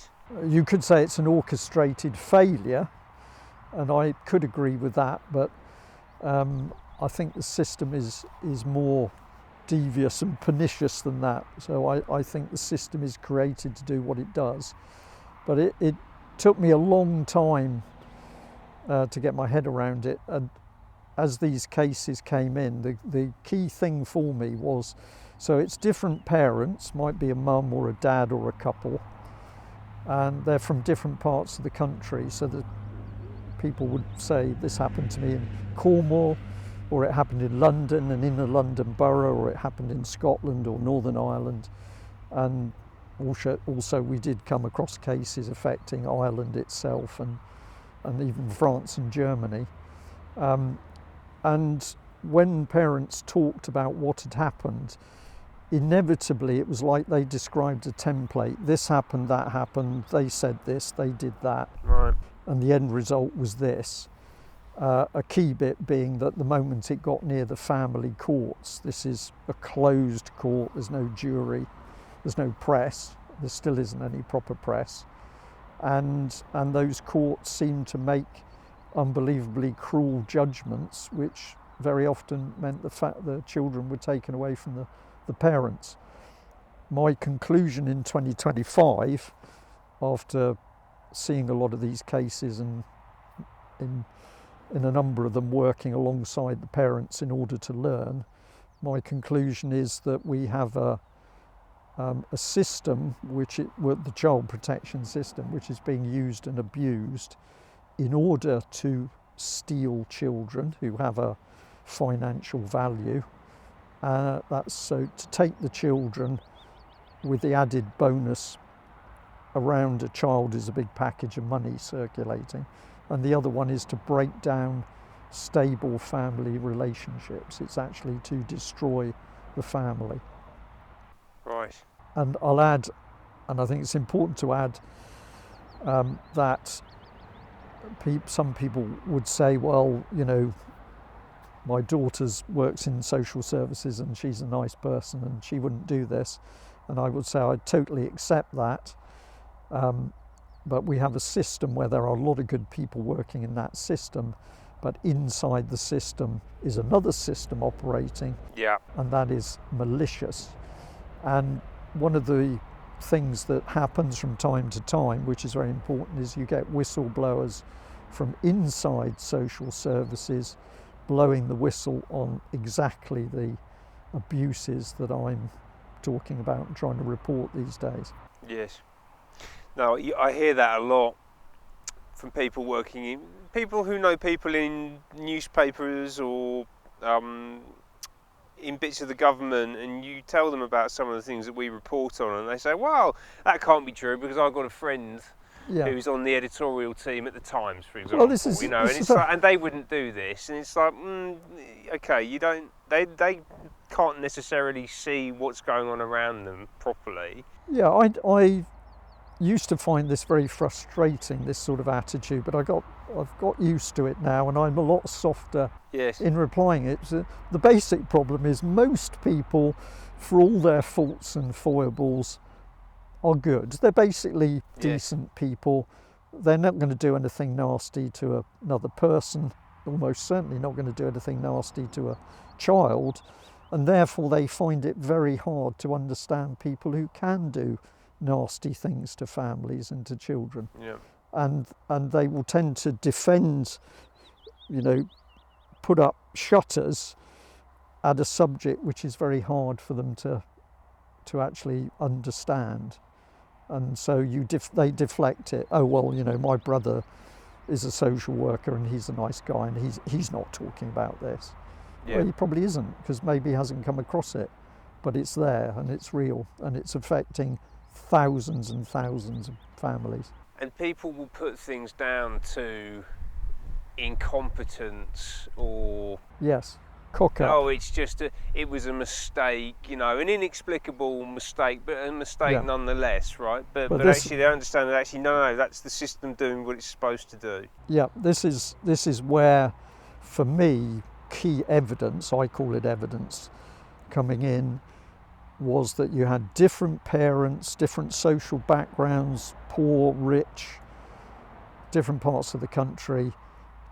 You could say it's an orchestrated failure, and I could agree with that, but I think the system is more devious and pernicious than that. So I think the system is created to do what it does. But it took me a long time to get my head around it. And as these cases came in, the key thing for me was, so it's different parents, might be a mum or a dad or a couple, and they're from different parts of the country. So the people would say, this happened to me in Cornwall, or it happened in London and in a London borough, or it happened in Scotland or Northern Ireland. And also we did come across cases affecting Ireland itself and even France and Germany. And when parents talked about what had happened, inevitably it was like they described a template. This happened, that happened, they said this, they did that. Right. And the end result was this. A key bit being that the moment it got near the family courts, this is a closed court, there's no jury, there's no press, there still isn't any proper press. And those courts seem to make unbelievably cruel judgments, which very often meant the children were taken away from the parents. My conclusion in 2025, after seeing a lot of these cases and in a number of them working alongside the parents in order to learn, my conclusion is that we have a system, the child protection system, which is being used and abused in order to steal children who have a financial value. That's so to take the children with the added bonus around a child is a big package of money circulating, and the other one is to break down stable family relationships. It's actually to destroy the family. Right. And I'll add, and I think it's important to add, that some people would say, well, you know, my daughter works in social services and she's a nice person and she wouldn't do this. And I would say I totally accept that. But we have a system where there are a lot of good people working in that system, but inside the system is another system operating, Yeah. and that is malicious. And one of the things that happens from time to time, which is very important, is you get whistleblowers from inside social services blowing the whistle on exactly the abuses that I'm talking about and trying to report these days. Yes. No, I hear that a lot from people people who know people in newspapers or in bits of the government, and you tell them about some of the things that we report on, and they say, well, that can't be true because I've got a friend who's on the editorial team at the Times, for example. Well, and they wouldn't do this, and it's like, okay, they can't necessarily see what's going on around them properly. Yeah, I used to find this very frustrating, this sort of attitude, but I've got used to it now, and I'm a lot softer in replying it. So the basic problem is most people, for all their faults and foibles, are good. They're basically decent people. They're not going to do anything nasty to another person, almost certainly not going to do anything nasty to a child, and therefore they find it very hard to understand people who can do nasty things to families and to children. Yeah. And they will tend to defend, put up shutters at a subject which is very hard for them to actually understand. And so they deflect it. Oh, well, my brother is a social worker and he's a nice guy and he's not talking about this. Yeah. Well, he probably isn't, because maybe he hasn't come across it, but it's there and it's real and it's affecting thousands and thousands of families. And people will put things down to incompetence or... Yes, cock up. Oh, it was a mistake, an inexplicable mistake, but a mistake nonetheless, right? But actually they understand that no, that's the system doing what it's supposed to do. Yeah, this is where, for me, key evidence, I call it evidence, coming in, was that you had different parents, different social backgrounds, poor, rich, different parts of the country,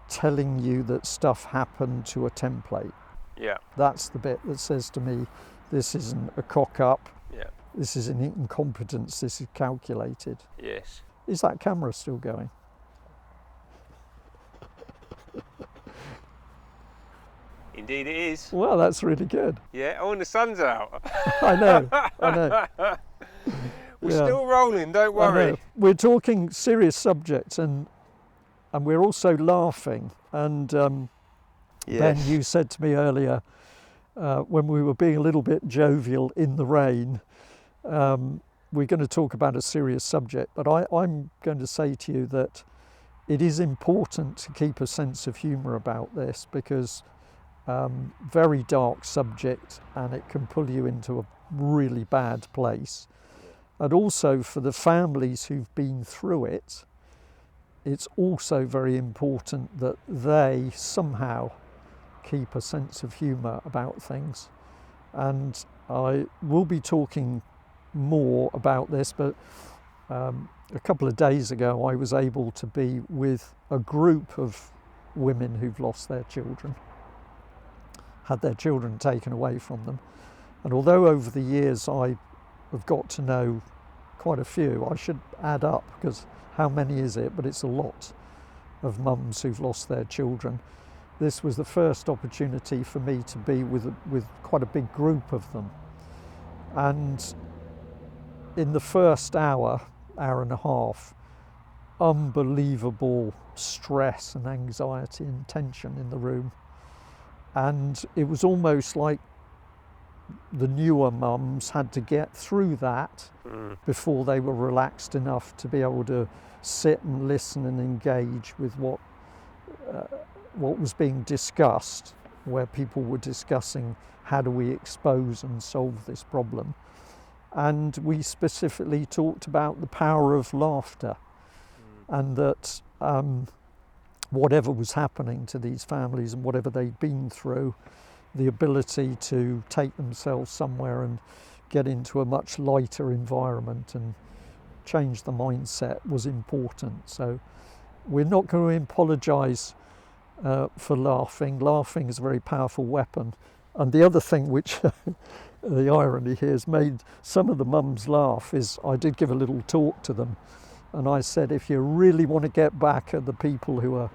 telling you that stuff happened to a template. Yeah. That's the bit that says to me, this isn't a cock-up, yeah. This is an incompetence, this is calculated. Yes. Is that camera still going? Indeed it is. Well, that's really good. Yeah, and the sun's out. I know. We're still rolling, don't worry. We're talking serious subjects and we're also laughing. And Ben, you said to me earlier, when we were being a little bit jovial in the rain, we're going to talk about a serious subject, but I'm going to say to you that it is important to keep a sense of humour about this, because very dark subject, and it can pull you into a really bad place. And also for the families who've been through it, it's also very important that they somehow keep a sense of humour about things. And I will be talking more about this, but a couple of days ago I was able to be with a group of women who've lost their children, had their children taken away from them. And although over the years I have got to know quite a few, I should add up, because how many is it? But it's a lot of mums who've lost their children. This was the first opportunity for me to be with quite a big group of them. And in the first hour and a half, unbelievable stress and anxiety and tension in the room. And it was almost like the newer mums had to get through that before they were relaxed enough to be able to sit and listen and engage with what was being discussed, where people were discussing how do we expose and solve this problem. And we specifically talked about the power of laughter, and that whatever was happening to these families and whatever they'd been through, the ability to take themselves somewhere and get into a much lighter environment and change the mindset was important. So we're not going to apologise for laughing. Laughing is a very powerful weapon. And the other thing which the irony here has made some of the mums laugh is I did give a little talk to them, and I said, if you really want to get back at the people who are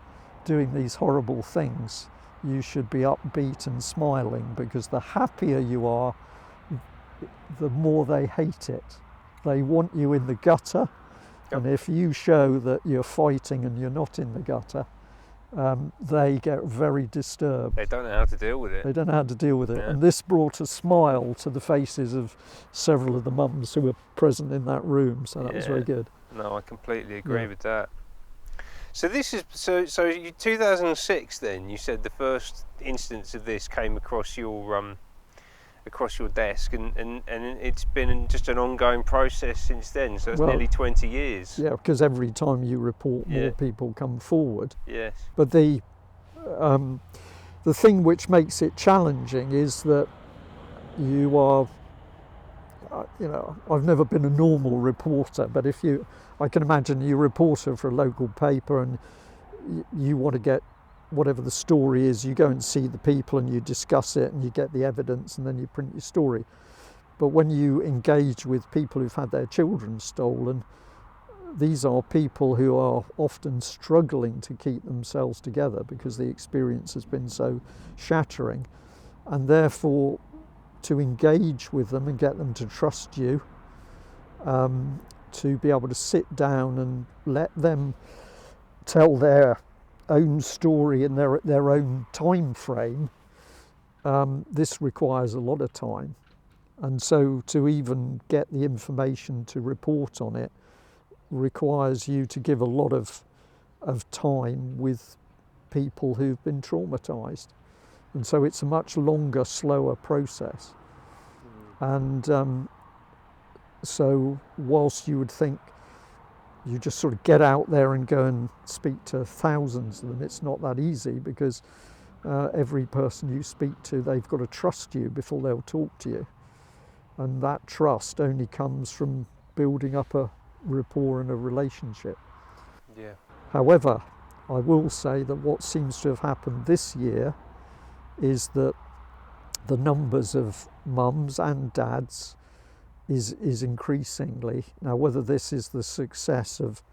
doing these horrible things, you should be upbeat and smiling, because the happier you are, the more they hate it. They want you in the gutter, and if you show that you're fighting and you're not in the gutter, they get very disturbed. They don't know how to deal with it. They don't know how to deal with it. Yeah. And this brought a smile to the faces of several of the mums who were present in that room, so that was very good. No, I completely agree with that. So this is so 2006 then, you said the first instance of this came across your desk, and it's been just an ongoing process since then, so it's nearly 20 years. Yeah, because every time you report, more people come forward. Yes. But the thing which makes it challenging is that you are, I've never been a normal reporter, but I can imagine you're a reporter for a local paper and you want to get whatever the story is, you go and see the people and you discuss it and you get the evidence and then you print your story. But when you engage with people who've had their children stolen, these are people who are often struggling to keep themselves together because the experience has been so shattering, and therefore to engage with them and get them to trust you, to be able to sit down and let them tell their own story in their own time frame, this requires a lot of time. And so to even get the information to report on it requires you to give a lot of time with people who've been traumatised. And so it's a much longer, slower process. And so whilst you would think you just sort of get out there and go and speak to thousands of them, it's not that easy, because every person you speak to, they've got to trust you before they'll talk to you. And that trust only comes from building up a rapport and a relationship. Yeah. However, I will say that what seems to have happened this year is that the numbers of mums and dads is increasingly. Now, whether this is the success of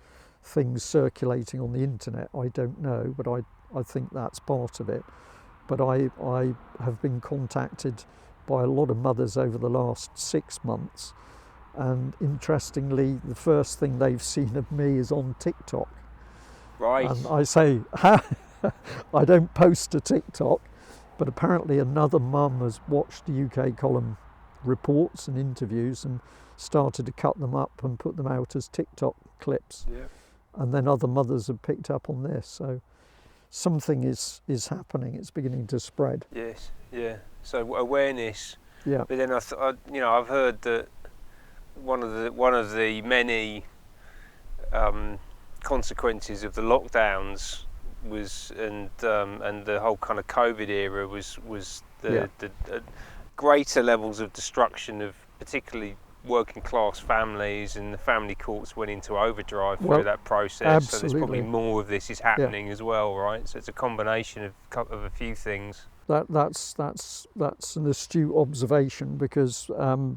things circulating on the internet, I don't know, but I think that's part of it. But I have been contacted by a lot of mothers over the last 6 months, and interestingly, the first thing they've seen of me is on TikTok. Right. And I say, I don't post to TikTok, but apparently another mum has watched the UK column reports and interviews and started to cut them up and put them out as TikTok clips. Yeah. And then other mothers have picked up on this. something is happening. It's beginning to spread. Yes, yeah. So awareness. Yeah. But then I've heard that one of the many consequences of the lockdowns was, and the whole kind of COVID era was the greater levels of destruction of particularly working class families, and the family courts went into overdrive through that process. Absolutely. So there's probably more of this is happening as well, right? So it's a combination of a few things. That's an astute observation, because there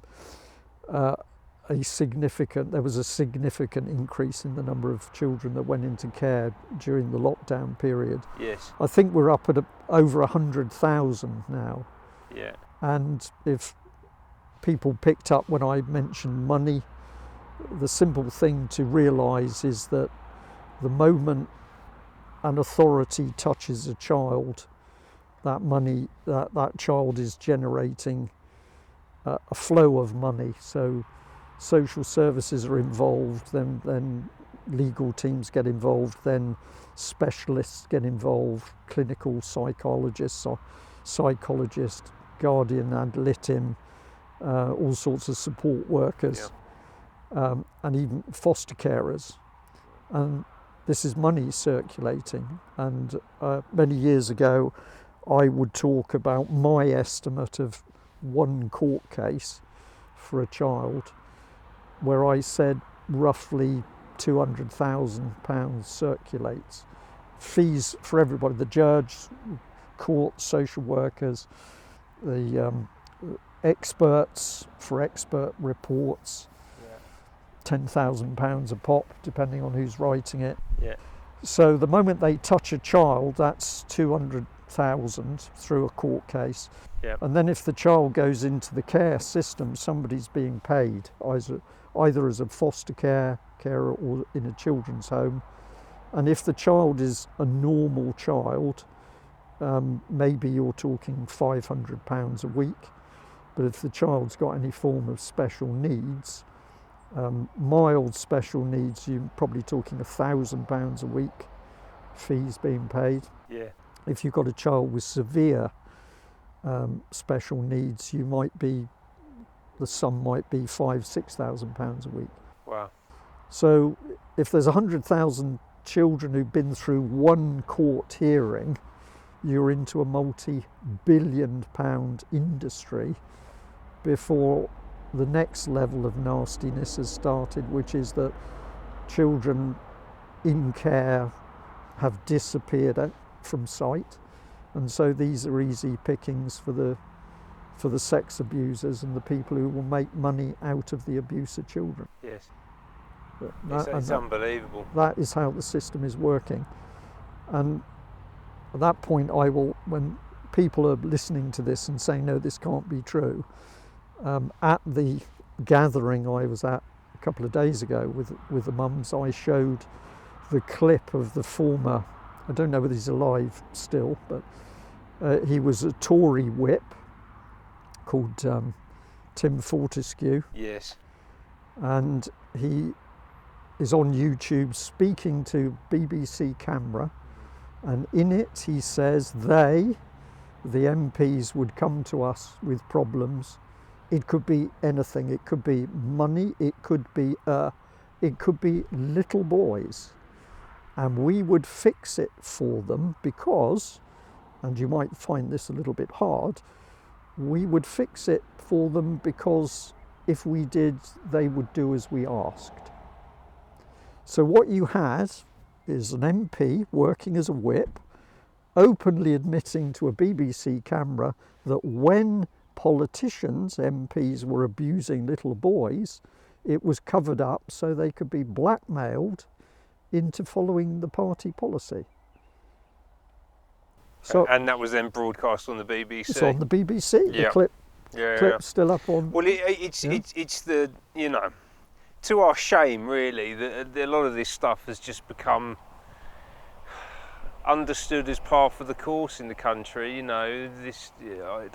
was a significant increase in the number of children that went into care during the lockdown period. Yes. I think we're up at over 100,000 now. Yeah. And if people picked up when I mentioned money, the simple thing to realise is that the moment an authority touches a child, that money, that child is generating a flow of money. So social services are involved, then legal teams get involved, then specialists get involved, clinical psychologists or psychologists, guardian ad litem, all sorts of support workers, and even foster carers. And this is money circulating. And many years ago, I would talk about my estimate of one court case for a child, where I said roughly £200,000 circulates. Fees for everybody, the judge, court, social workers, the experts for expert reports, £10,000 a pop, depending on who's writing it. Yeah. So the moment they touch a child, that's 200,000 through a court case. Yeah. And then if the child goes into the care system, somebody's being paid, either as a foster carer or in a children's home. And if the child is a normal child, maybe you're talking £500 a week. But if the child's got any form of special needs, mild special needs, you're probably talking £1,000 a week, fees being paid. Yeah. If you've got a child with severe special needs, the sum might be £5,000-6,000 a week. Wow. So if there's 100,000 children who've been through one court hearing, you're into a multi-billion-pound industry before the next level of nastiness has started, which is that children in care have disappeared from sight, and so these are easy pickings for the sex abusers and the people who will make money out of the abuse of children. Yes. It's unbelievable. That is how the system is working. And at that point, when people are listening to this and saying, no, this can't be true, at the gathering I was at a couple of days ago with the mums, I showed the clip of the former, I don't know whether he's alive still, but he was a Tory whip called Tim Fortescue. Yes. And he is on YouTube speaking to BBC camera, and in it he says the MPs would come to us with problems. It could be anything. It could be money. It could be little boys, and we would fix it for them because, and you might find this a little bit hard, we would fix it for them because if we did, they would do as we asked. So what you had is an MP working as a whip, openly admitting to a BBC camera that when politicians, MPs, were abusing little boys, it was covered up so they could be blackmailed into following the party policy. So, and that was then broadcast on the BBC. It's on the BBC. Yeah. The clip's still up on. Well, it's the, to our shame, really, that a lot of this stuff has just become. understood as par for the course in the country. You know, this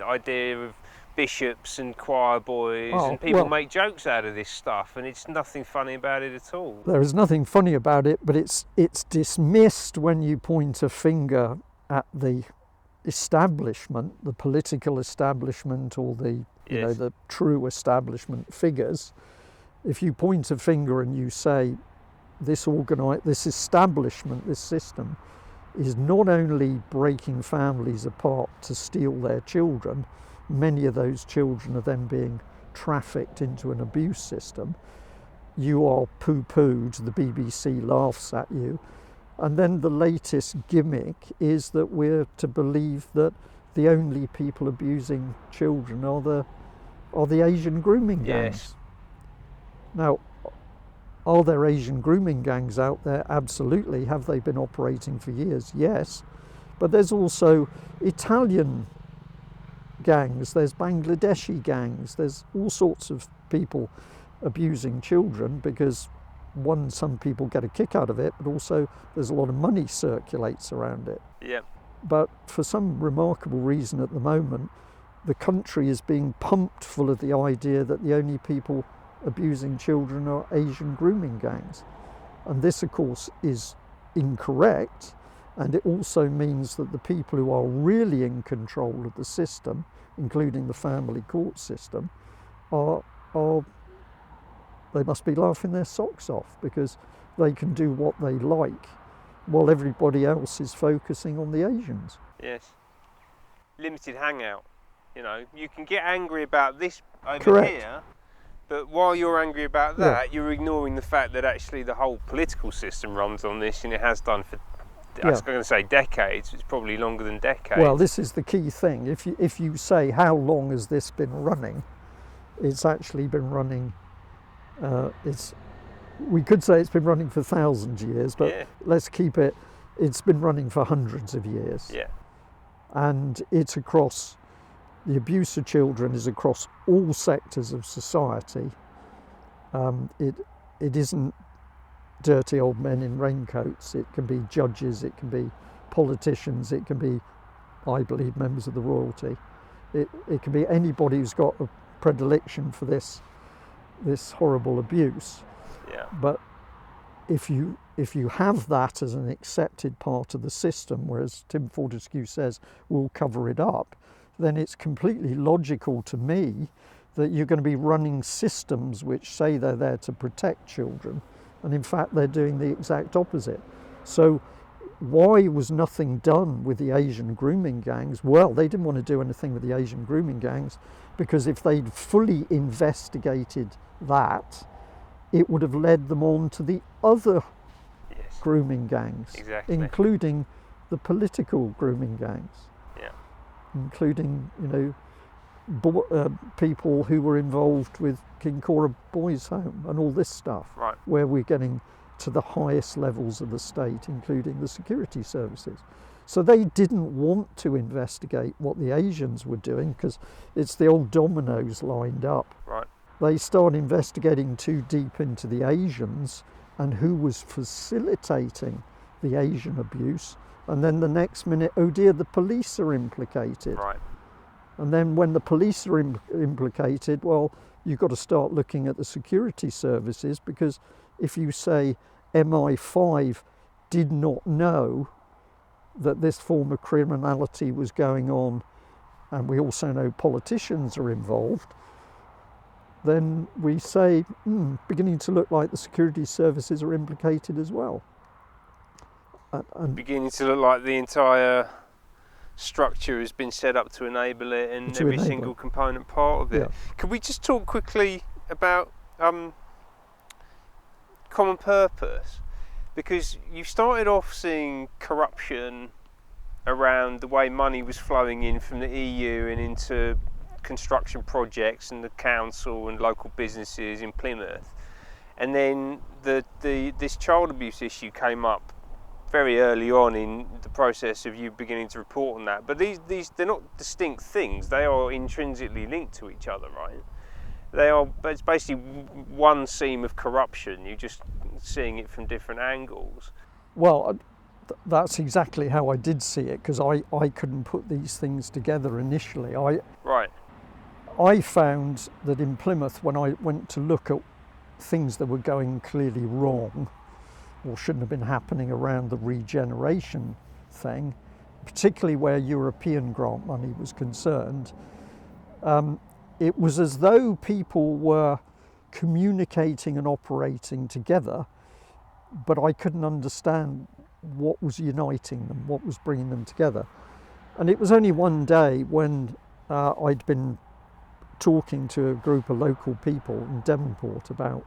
idea of bishops and choir boys, and people make jokes out of this stuff, and it's nothing funny about it at all. There is nothing funny about it, but it's dismissed when you point a finger at the establishment, the political establishment, or the you know, the true establishment figures. If you point a finger and you say this establishment, this system, is not only breaking families apart to steal their children, many of those children are then being trafficked into an abuse system, you are poo-pooed, the BBC laughs at you, and then the latest gimmick is that we're to believe that the only people abusing children are the Asian grooming gangs. Yes. Now, are there Asian grooming gangs out there? Absolutely. Have they been operating for years? Yes. But there's also Italian gangs, there's Bangladeshi gangs, there's all sorts of people abusing children because, one, some people get a kick out of it, but also there's a lot of money circulates around it. Yeah. But for some remarkable reason at the moment, the country is being pumped full of the idea that the only people abusing children are Asian grooming gangs. And this, of course, is incorrect, and it also means that the people who are really in control of the system, including the family court system, they must be laughing their socks off because they can do what they like while everybody else is focusing on the Asians. Yes. Limited hangout. You know, you can get angry about this over Correct. Here, but while you're angry about that, you're ignoring the fact that actually the whole political system runs on this, and it has done for, I was going to say decades, it's probably longer than decades. Well, this is the key thing. If you say how long has this been running, it's actually been running, we could say it's been running for thousands of years, but let's keep it, it's been running for hundreds of years. Yeah. And it's across, the abuse of children is across all sectors of society. It isn't dirty old men in raincoats. It can be judges, it can be politicians, it can be, I believe, members of the royalty. It can be anybody who's got a predilection for this horrible abuse. Yeah. But if you have that as an accepted part of the system, whereas Tim Fortescue says we'll cover it up, then it's completely logical to me that you're going to be running systems which say they're there to protect children, and in fact they're doing the exact opposite. So why was nothing done with the Asian grooming gangs? Well, they didn't want to do anything with the Asian grooming gangs because if they'd fully investigated that, it would have led them on to the other grooming gangs, including the political grooming gangs, including, you know, people who were involved with Kincora Boys' Home and all this stuff, where we're getting to the highest levels of the state, including the security services. So they didn't want to investigate what the Asians were doing because it's the old dominoes lined up. Right. They start investigating too deep into the Asians and who was facilitating the Asian abuse, and then the next minute, oh dear, the police are implicated. Right. And then when the police are implicated, well, you've got to start looking at the security services, because if you say MI5 did not know that this form of criminality was going on, and we also know politicians are involved, then we say, beginning to look like the security services are implicated as well. And beginning to look like the entire structure has been set up to enable it, and every single component part of it. Yeah. Could we just talk quickly about common purpose? Because you started off seeing corruption around the way money was flowing in from the EU and into construction projects and the council and local businesses in Plymouth, and then this child abuse issue came up very early on in the process of you beginning to report on that. But these they're not distinct things, they are intrinsically linked to each other, right? It's basically one seam of corruption, you're just seeing it from different angles. Well, that's exactly how I did see it, because I couldn't put these things together initially. Right. I found that in Plymouth, when I went to look at things that were going clearly wrong or shouldn't have been happening around the regeneration thing, particularly where European grant money was concerned, it was as though people were communicating and operating together, but I couldn't understand what was uniting them, what was bringing them together. And it was only one day when I'd been talking to a group of local people in Devonport about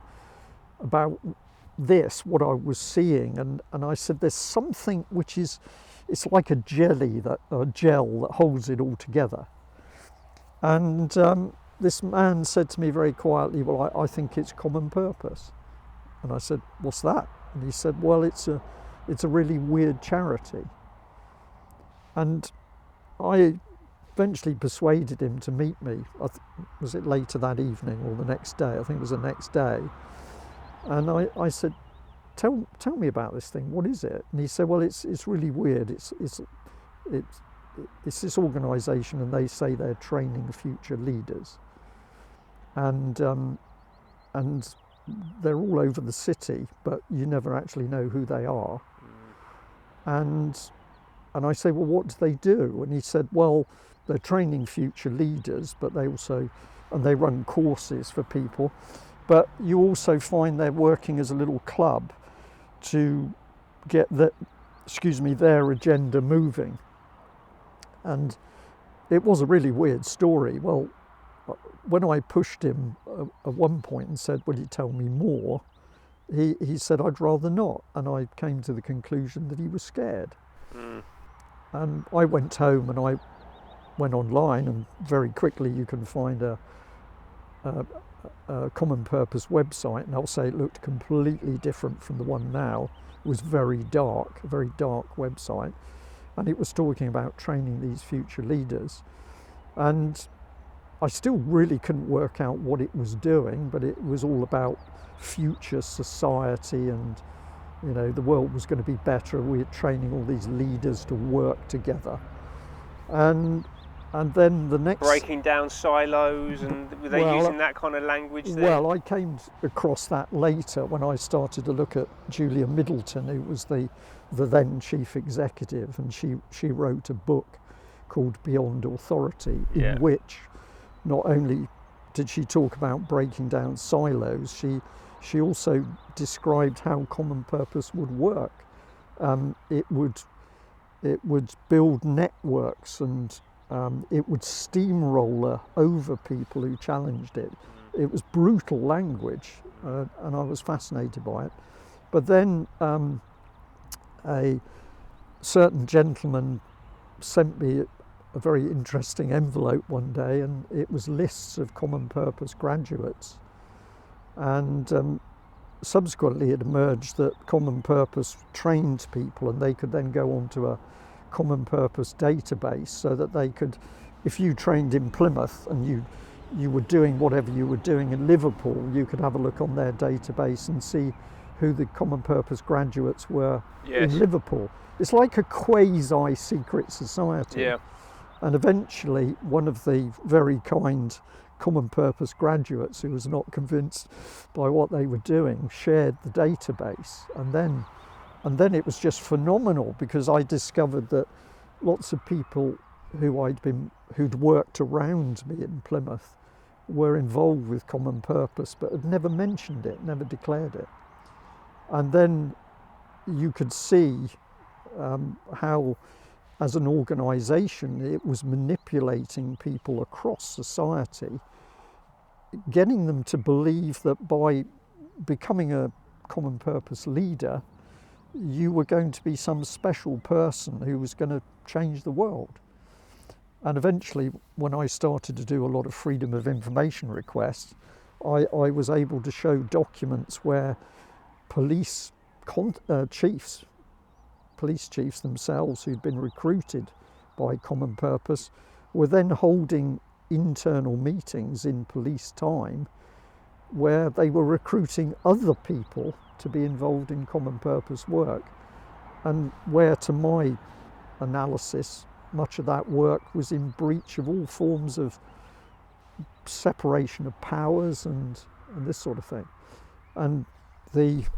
this, what I was seeing, and I said, there's something which is, it's like a gel that holds it all together. And this man said to me very quietly, well, I think it's common purpose. And I said, what's that? And he said, well, it's a really weird charity. And I eventually persuaded him to meet me. Was it later that evening or the next day? I think it was the next day. And I said, tell me about this thing. What is it? And he said, well, it's really weird. It's this organisation, and they say they're training future leaders, and they're all over the city, but you never actually know who they are. And I say, well, what do they do? And he said, well, they're training future leaders, but they run courses for people, but you also find they're working as a little club to get their agenda moving. And it was a really weird story. Well, when I pushed him at one point and said, will you tell me more? He said, I'd rather not. And I came to the conclusion that he was scared. And I went home and I went online, and very quickly you can find a common purpose website, and I'll say it looked completely different from the one now. It was very dark, a very dark website. And it was talking about training these future leaders. And I still really couldn't work out what it was doing, but it was all about future society, and the world was going to be better. We were training all these leaders to work together. And then the next... Breaking down silos, and were they using that kind of language there? Well, I came across that later when I started to look at Julia Middleton, who was the then chief executive, and she wrote a book called Beyond Authority, in which not only did she talk about breaking down silos, she also described how common purpose would work. It would build networks, and it would steamroller over people who challenged it. It was brutal language, and I was fascinated by it. But then a certain gentleman sent me a very interesting envelope one day, and it was lists of common purpose graduates. And subsequently it emerged that common purpose trained people, and they could then go onto a common purpose database, so that they could, if you trained in Plymouth and you were doing whatever you were doing in Liverpool, you could have a look on their database and see who the common purpose graduates were in Liverpool. It's like a quasi secret society. Yeah. And eventually one of the very kind common purpose graduates, who was not convinced by what they were doing, shared the database. And then it was just phenomenal, because I discovered that lots of people who'd worked around me in Plymouth were involved with common purpose, but had never mentioned it, never declared it. And then you could see how, as an organisation, it was manipulating people across society, getting them to believe that by becoming a common purpose leader, you were going to be some special person who was going to change the world. And eventually, when I started to do a lot of freedom of information requests, I was able to show documents where police chiefs themselves, who'd been recruited by common purpose, were then holding internal meetings in police time where they were recruiting other people to be involved in common purpose work. and where, to my analysis, much of that work was in breach of all forms of separation of powers and this sort of thing. And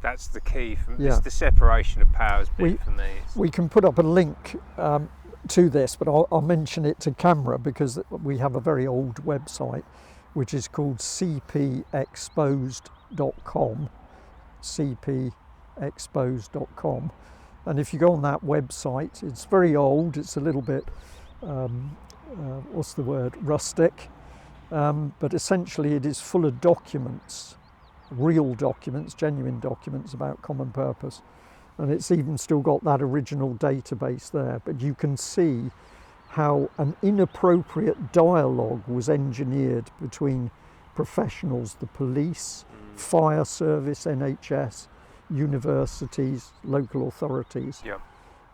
that's the key for me. It's the separation of powers bit for me. We can put up a link to this, but I'll mention it to camera because we have a very old website which is called cpexposed.com, cpexposed.com. And if you go on that website, it's very old, it's a little bit, rustic, but essentially it is full of documents, real documents, genuine documents about common purpose. And it's even still got that original database there, but you can see how an inappropriate dialogue was engineered between professionals, the police, fire service, NHS, universities, local authorities,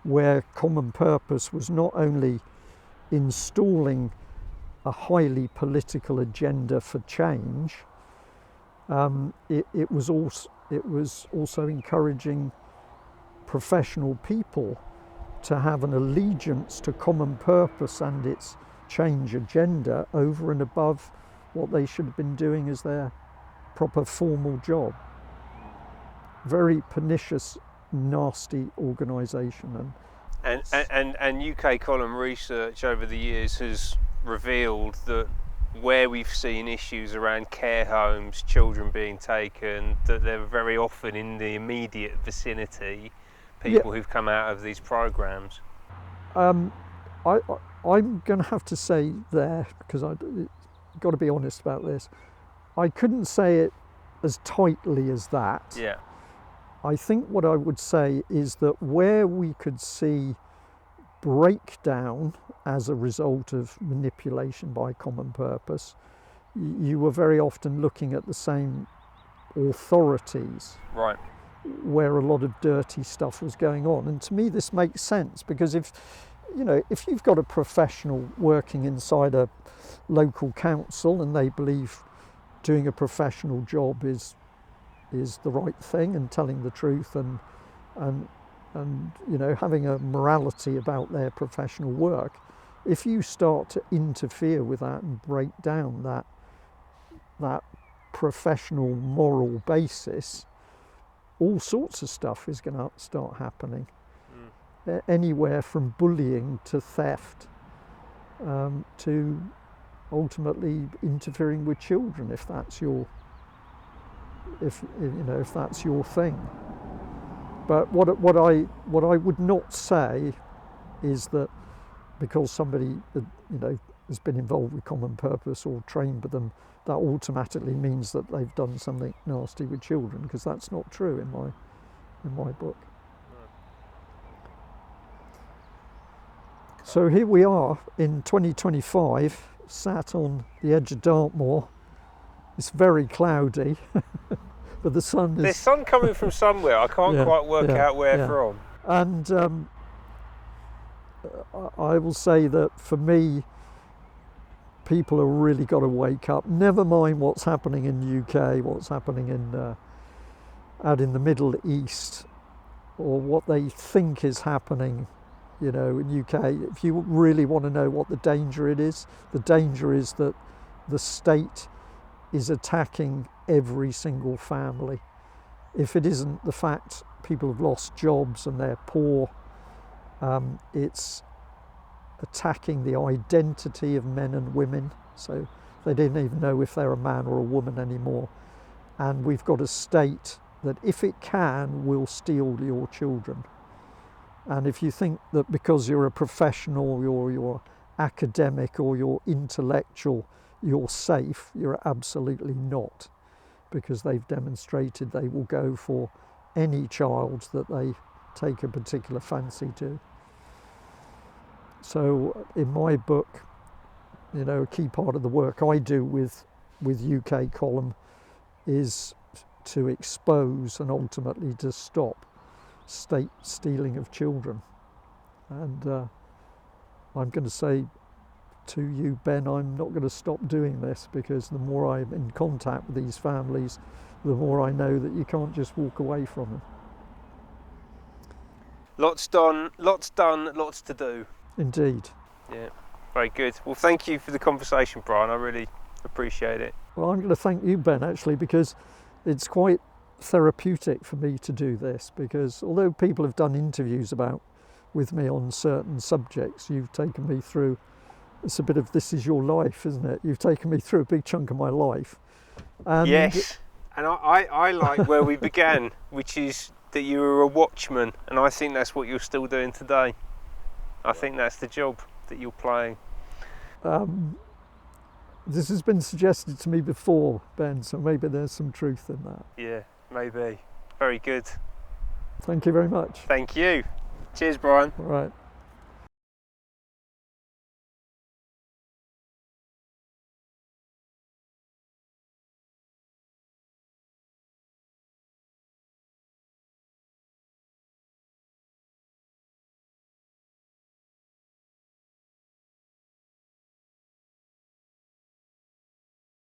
where common purpose was not only installing a highly political agenda for change, it was also encouraging professional people to have an allegiance to common purpose and its change agenda over and above what they should have been doing as their proper formal job. Very pernicious, nasty organisation. And UK column research over the years has revealed that where we've seen issues around care homes, children being taken, that they're very often in the immediate vicinity, people who've come out of these programs. I'm going to have to say there, because I've got to be honest about this, I couldn't say it as tightly as that. Yeah. I think what I would say is that where we could see breakdown as a result of manipulation by common purpose, you were very often looking at the same authorities, right, where a lot of dirty stuff was going on. And to me this makes sense, because if you've got a professional working inside a local council and they believe doing a professional job is the right thing and telling the truth and having a morality about their professional work, if you start to interfere with that and break down that professional moral basis, all sorts of stuff is going to start happening. Anywhere from bullying to theft, to ultimately interfering with children, if that's your thing. But what I would not say is that because somebody has been involved with common purpose or trained with them, that automatically means that they've done something nasty with children, because that's not true in my book. So here we are in 2025, sat on the edge of Dartmoor. It's very cloudy, but the sun is... There's sun coming from somewhere, I can't quite work out where from. And I will say that for me, people have really got to wake up. Never mind what's happening in the UK, what's happening out in the Middle East, or what they think is happening, in UK. If you really want to know what the danger is that the state is attacking every single family. If it isn't the fact people have lost jobs and they're poor, it's attacking the identity of men and women, so they didn't even know if they're a man or a woman anymore. And we've got a state that, if it can, will steal your children. And if you think that because you're a professional, you're academic or you're intellectual, you're safe, you're absolutely not, because they've demonstrated they will go for any child that they take a particular fancy to. So in my book, a key part of the work I do with UK column is to expose and ultimately to stop state stealing of children. And I'm going to say to you, Ben, I'm not going to stop doing this, because the more I'm in contact with these families, the more I know that you can't just walk away from them. Lots done, lots to do. Indeed. Yeah, very good. Well, thank you for the conversation, Brian. I really appreciate it. Well, I'm going to thank you, Ben, actually, because it's quite therapeutic for me to do this, because although people have done interviews with me on certain subjects, you've taken me through, it's a bit of this is your life, isn't it? You've taken me through a big chunk of my life. And yes, and I like where we began, which is that you were a watchman, and I think that's what you're still doing today. I think that's the job that you're playing. This has been suggested to me before, Ben, so maybe there's some truth in that. Yeah, maybe. Very good. Thank you very much. Thank you. Cheers, Brian. All right.